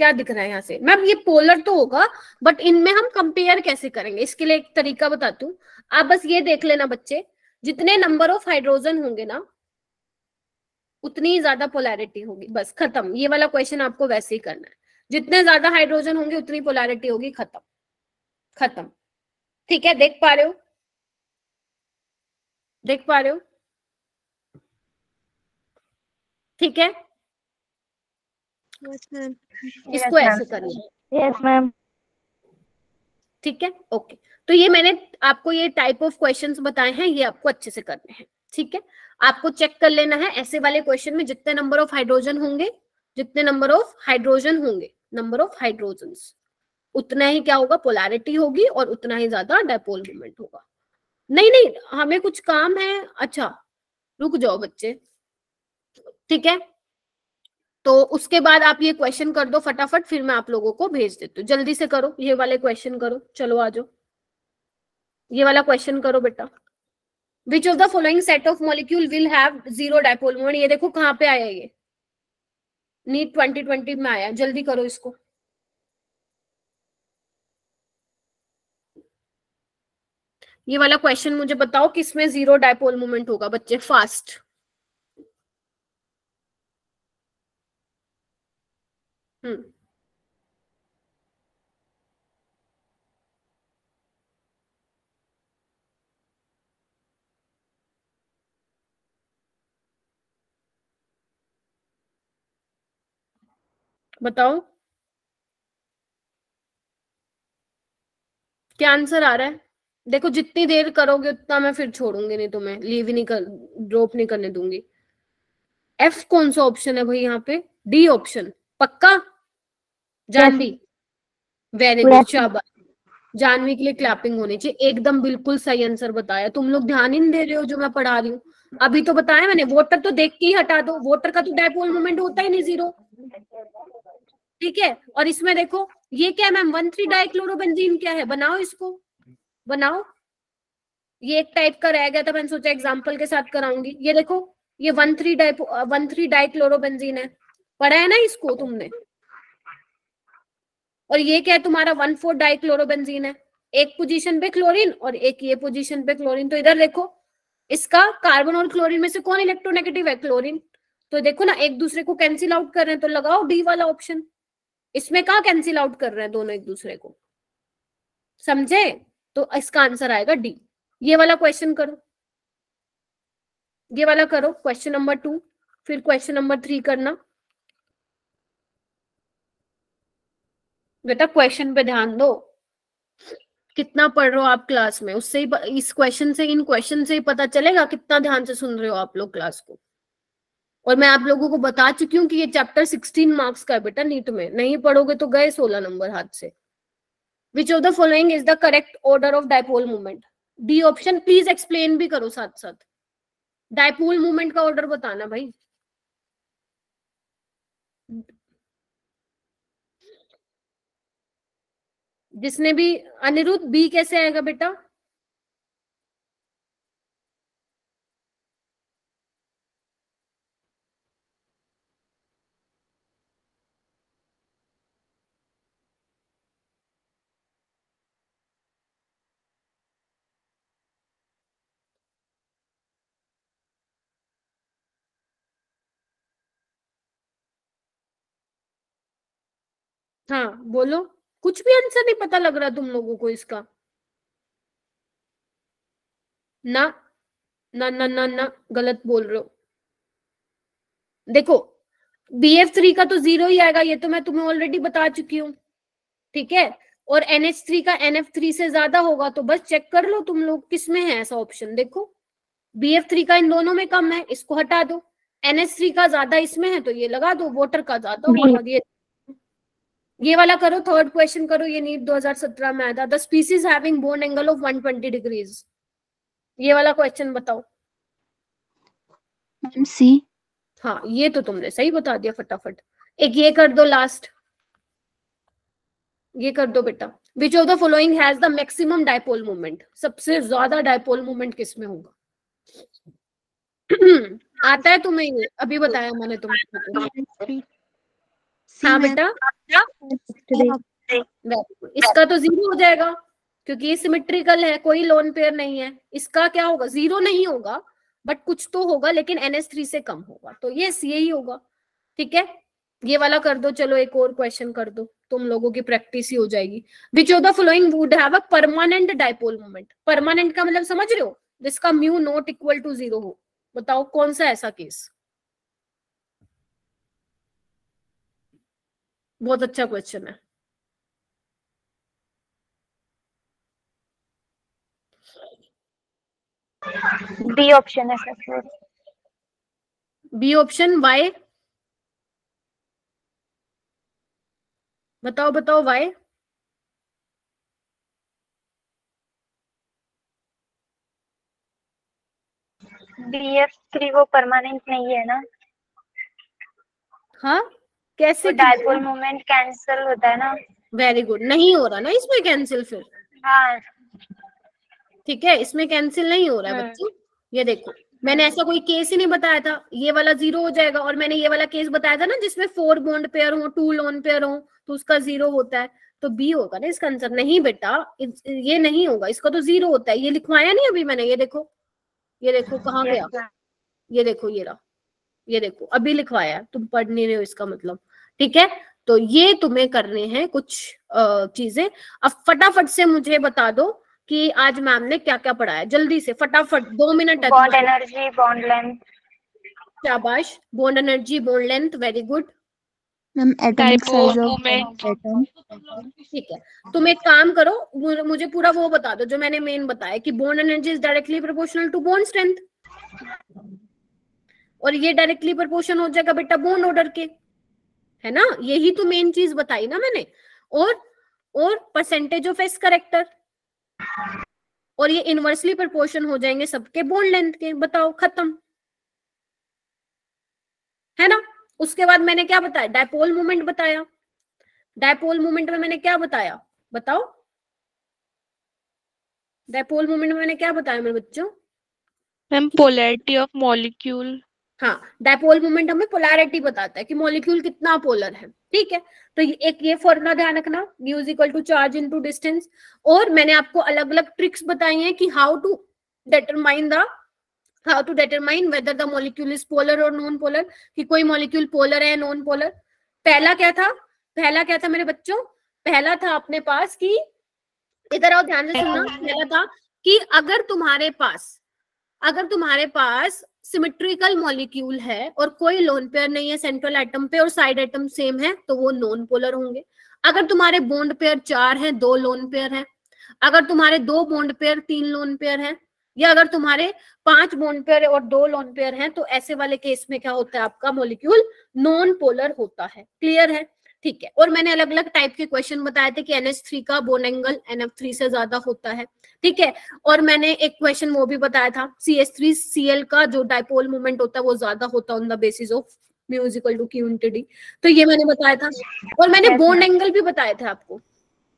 क्या दिख रहा है यहाँ से। मैम ये पोलर तो होगा, बट इनमें हम कंपेयर कैसे करेंगे, इसके लिए एक तरीका बताती हूँ। आप बस ये देख लेना बच्चे, जितने नंबर ऑफ हाइड्रोजन होंगे ना उतनी ज्यादा पोलैरिटी होगी, बस खत्म। ये वाला क्वेश्चन आपको वैसे ही करना है, जितने ज्यादा हाइड्रोजन होंगे उतनी पोलैरिटी होगी, खत्म खत्म। ठीक है, देख पा रहे हो, देख पा रहे हो, ठीक है। Yes, ma'am. इसको ऐसे करना है, यस मैम। ठीक है, ओके। तो ये मैंने आपको ये टाइप ऑफ क्वेश्चंस बताए हैं, ये आपको अच्छे से करने हैं, ठीक है। आपको चेक कर लेना है ऐसे वाले क्वेश्चन में जितने नंबर ऑफ हाइड्रोजन होंगे, जितने नंबर ऑफ हाइड्रोजन होंगे, नंबर ऑफ हाइड्रोजन्स, उतना ही क्या होगा, पोलैरिटी होगी, और उतना ही ज्यादा डायपोल मोमेंट होगा। नहीं नहीं, हमें कुछ काम है, अच्छा रुक जाओ बच्चे, ठीक है। तो उसके बाद आप ये क्वेश्चन कर दो फटाफट, फिर मैं आप लोगों को भेज देती हूँ। जल्दी से करो, ये वाले क्वेश्चन करो, चलो आ जाओ, ये वाला क्वेश्चन करो बेटा। Which of the following set of molecule will have 0 dipole moment. ये देखो कहाँ पे आया, ये नीट 2020 में आया, जल्दी करो इसको। ये वाला क्वेश्चन मुझे बताओ किसमें 0 डायपोल मोमेंट होगा बच्चे, फास्ट। बताओ क्या आंसर आ रहा है। देखो जितनी देर करोगे उतना मैं फिर छोड़ूंगी नहीं, तुम्हें लीव ही नहीं कर, ड्रॉप नहीं करने दूंगी। एफ कौन सा ऑप्शन है भाई यहाँ पे, डी ऑप्शन पक्का। जानवी, वेरी गुड, शाबाश। जानवी के लिए क्लैपिंग होनी चाहिए, एकदम बिल्कुल सही आंसर बताया। तुम लोग ध्यान ही नहीं दे रहे हो जो मैं पढ़ा रही हूँ। अभी तो बताया मैंने, वोटर तो देख के ही हटा दो, वोटर का तो डायपोल मोमेंट होता ही नहीं 0, ठीक है। और इसमें देखो ये क्या है मैम, 1,3 डाइक्लोरोबेंजीन क्या है, बनाओ इसको, बनाओ। ये एक टाइप का रह गया था, मैंने सोचा एग्जांपल के साथ कराऊंगी। ये देखो ये 1,3 डाइक्लोरोबेंजीन है, पढ़ा है ना इसको तुमने। और ये क्या है तुम्हारा, 1,4 डाइक्लोरोबेंजीन है, एक पोजीशन पे क्लोरीन और एक ये पोजीशन पे क्लोरीन। तो इधर देखो इसका कार्बन और क्लोरीन में से कौन इलेक्ट्रोनेगेटिव है, क्लोरीन। तो देखो ना एक दूसरे को कैंसिल आउट कर रहे हैं, तो लगाओ डी वाला ऑप्शन। इसमें कहाँ कैंसिल आउट कर रहे हैं दोनों एक दूसरे को, समझे। तो इसका आंसर आएगा डी। ये वाला क्वेश्चन करो, ये वाला करो क्वेश्चन नंबर 2, फिर क्वेश्चन नंबर 3 करना बेटा। क्वेश्चन पे ध्यान दो, कितना पढ़ रहे हो आप क्लास में, उससे ही इस क्वेश्चन से, इन क्वेश्चन से ही पता चलेगा कितना ध्यान से सुन रहे हो आप लोग क्लास को। और मैं आप लोगों को बता चुकी हूँ कि ये चैप्टर 16 मार्क्स का है बेटा, नीट में नहीं पढ़ोगे तो गए 16 नंबर हाथ से। Which of the following is the correct order of dipole movement, D option. Please explain भी करो साथ साथ, डायपोल मूवमेंट का ऑर्डर बताना भाई। जिसने भी, अनिरुद्ध बी कैसे आएगा बेटा, हाँ बोलो। कुछ भी आंसर नहीं पता लग रहा तुम लोगों को इसका, ना ना ना ना ना, गलत बोल रहे हो। देखो BF3 का तो 0 ही आएगा, ये तो मैं तुम्हें ऑलरेडी बता चुकी हूँ, ठीक है। और NH3 का NF3 से ज्यादा होगा, तो बस चेक कर लो तुम लोग किसमें है ऐसा ऑप्शन। देखो BF3 का इन दोनों में कम है, इसको हटा दो। NH3 का ज्यादा इसमें है तो ये लगा दो, वाटर का ज्यादा होगा। ये वाला करो, थर्ड क्वेश्चन करो, ये नीट 2017 में आया था। The species having bone angle of 120 degrees, ये वाला क्वेश्चन बताओ। सी। हाँ, ये तो तुमने सही बता दिया फटाफट। एक ये कर दो लास्ट, ये कर दो बेटा। Which of the following has the maximum dipole moment, सबसे ज्यादा डायपोल मोमेंट किसमें होगा? आता है तुम्हें ये? अभी बताया मैंने तुमको। हाँ बेटा, इसका तो 0 हो जाएगा क्योंकि ये सिमेट्रिकल है, कोई लोन पेयर नहीं है। इसका क्या होगा? 0 नहीं होगा बट कुछ तो होगा, लेकिन NH3 से कम होगा, तो ये यही होगा। ठीक है, ये वाला कर दो। चलो एक और क्वेश्चन कर दो, तुम लोगों की प्रैक्टिस ही हो जाएगी। Which of the following would have a permanent dipole moment? Permanent का मतलब समझ रहे हो? जिसका म्यू नॉट इक्वल टू 0 हो। बताओ कौन सा ऐसा केस? बहुत अच्छा क्वेश्चन है। बी ऑप्शन है सर। B option, why? बताओ बताओ वाई। BF3 वो परमानेंट नहीं है ना? हाँ, कैसे? डायपोल मोमेंट कैंसिल होता है ना? Very good. नहीं हो रहा ना इसमें कैंसिल फिर? हाँ ठीक है, इसमें कैंसिल नहीं हो रहा है बच्चों। ये देखो, मैंने ऐसा कोई केस ही नहीं बताया था। ये वाला 0 हो जाएगा, और मैंने ये वाला केस बताया था ना जिसमें 4 बॉन्ड पेयर हो, 2 लोन पेयर हो, तो उसका 0 होता है। तो बी होगा ना इसका आंसर। नहीं बेटा, ये नहीं होगा, इसका तो 0 होता है। ये लिखवाया नहीं अभी मैंने, ये देखो, ये देखो कहाँ गया, ये देखो, ये रहा, ये देखो अभी लिखवाया है, तुम पढ़ नहीं रहे हो इसका मतलब। ठीक है, तो ये तुम्हें करने हैं कुछ चीजें। अब फटाफट से मुझे बता दो कि आज मैम ने क्या क्या पढ़ाया, जल्दी से फटाफट, 2 मिनट है। Bond energy, bond length. शाबाश, bond energy, bond length, very good. Ma'am atomic size of moment. Atom. ठीक है, तुम एक काम करो, मुझे पूरा वो बता दो जो मैंने मेन बताया कि bond energy is directly proportional to bond strength, और ये डायरेक्टली प्रोपोर्शन हो जाएगा बेटा बॉन्ड ऑर्डर के, है ना? यही तो मेन चीज बताई ना मैंने। और परसेंटेज ऑफ एस करेक्टर, और ये इनवर्सली प्रोपोर्शन हो जाएंगे सबके बॉन्ड लेंथ के। बताओ, खत्म है ना? उसके बाद मैंने क्या बताया? डायपोल मोमेंट बताया। डायपोल मोमेंट में मैंने क्या बताया? बताओ, डायपोल मोमेंट में मैंने क्या बताया मेरे बच्चों? Ma'am polarity of molecule. हाँ, डायपोल मोमेंट हमें पोलैरिटी बताता है कि मॉलिक्यूल कितना पोलर है। ठीक है, तो ये फॉर्मूला ध्यान रखना, mu is equal to charge into distance. और मैंने आपको अलग अलग ट्रिक्स बताई हैं कि how to determine whether the molecule is polar और नॉन पोलर, कि कोई मॉलिक्यूल पोलर है नॉन पोलर। पहला क्या था मेरे बच्चों? पहला था अपने पास कि, इधर आओ ध्यान से सुनना। पहला था कि अगर तुम्हारे पास सिमेट्रिकल मॉलिक्यूल है और कोई लोन पेयर नहीं है सेंट्रल एटम पे और साइड एटम सेम है, तो वो नॉन पोलर होंगे। अगर तुम्हारे बॉन्ड पेयर 4 है, 2 लोन पेयर है, अगर तुम्हारे 2 बॉन्ड पेयर 3 लोन पेयर है, या अगर तुम्हारे 5 बॉन्ड पेयर और 2 लोन पेयर हैं, तो ऐसे वाले केस में क्या होता है? आपका मॉलिक्यूल नॉन पोलर होता है। क्लियर है? ठीक है, और मैंने अलग अलग टाइप के क्वेश्चन बताए थे कि NH3 का बॉन्ड एंगल NF3 से ज्यादा होता है। ठीक है, और मैंने एक क्वेश्चन वो भी बताया था, CH3Cl का जो डायपोल मोमेंट होता है वो ज्यादा होता है on the basis of mu is equal to Q into D। तो ये मैंने बताया था, और मैंने बॉन्ड एंगल भी बताए थे आपको,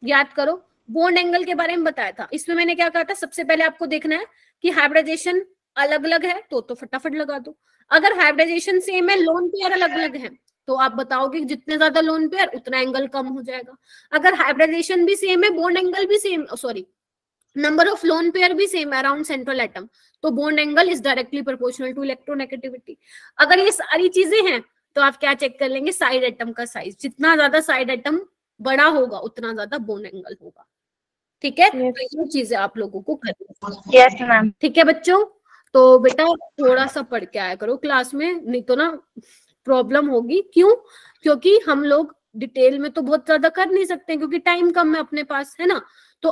याद करो, बॉन्ड एंगल के बारे में बताया था। इसमें मैंने क्या कहा था? सबसे पहले आपको देखना है कि हाइब्रिडाइजेशन अलग अलग है तो फटाफट लगा दो। अगर हाइब्रिडाइजेशन सेम है, लोन पेयर अलग अलग है, तो आप बताओगे कि जितने ज्यादा लोन पेयर उतना एंगल कम हो जाएगा। अगर हाइब्रिडाइजेशन भी सेम है, बॉन्ड एंगल भी same, sorry number of lone pair भी सेम है अराउंड सेंट्रल एटम, तो bond angle is directly proportional to electronegativity. अगर ये सारी चीजें हैं तो आप क्या चेक कर लेंगे? साइड एटम का साइज, जितना ज्यादा साइड एटम बड़ा होगा उतना ज्यादा बॉन्ड एंगल होगा। ठीक है, तो ये चीजें आप लोगों को करनी है। Yes ma'am. ठीक है बच्चों, तो बेटा थोड़ा सा पढ़ के आया करो क्लास में, नहीं तो ना प्रॉब्लम होगी। क्यों? क्योंकि हम लोग डिटेल में तो बहुत ज्यादा कर नहीं सकते क्योंकि टाइम कम है अपने पास, है ना? तो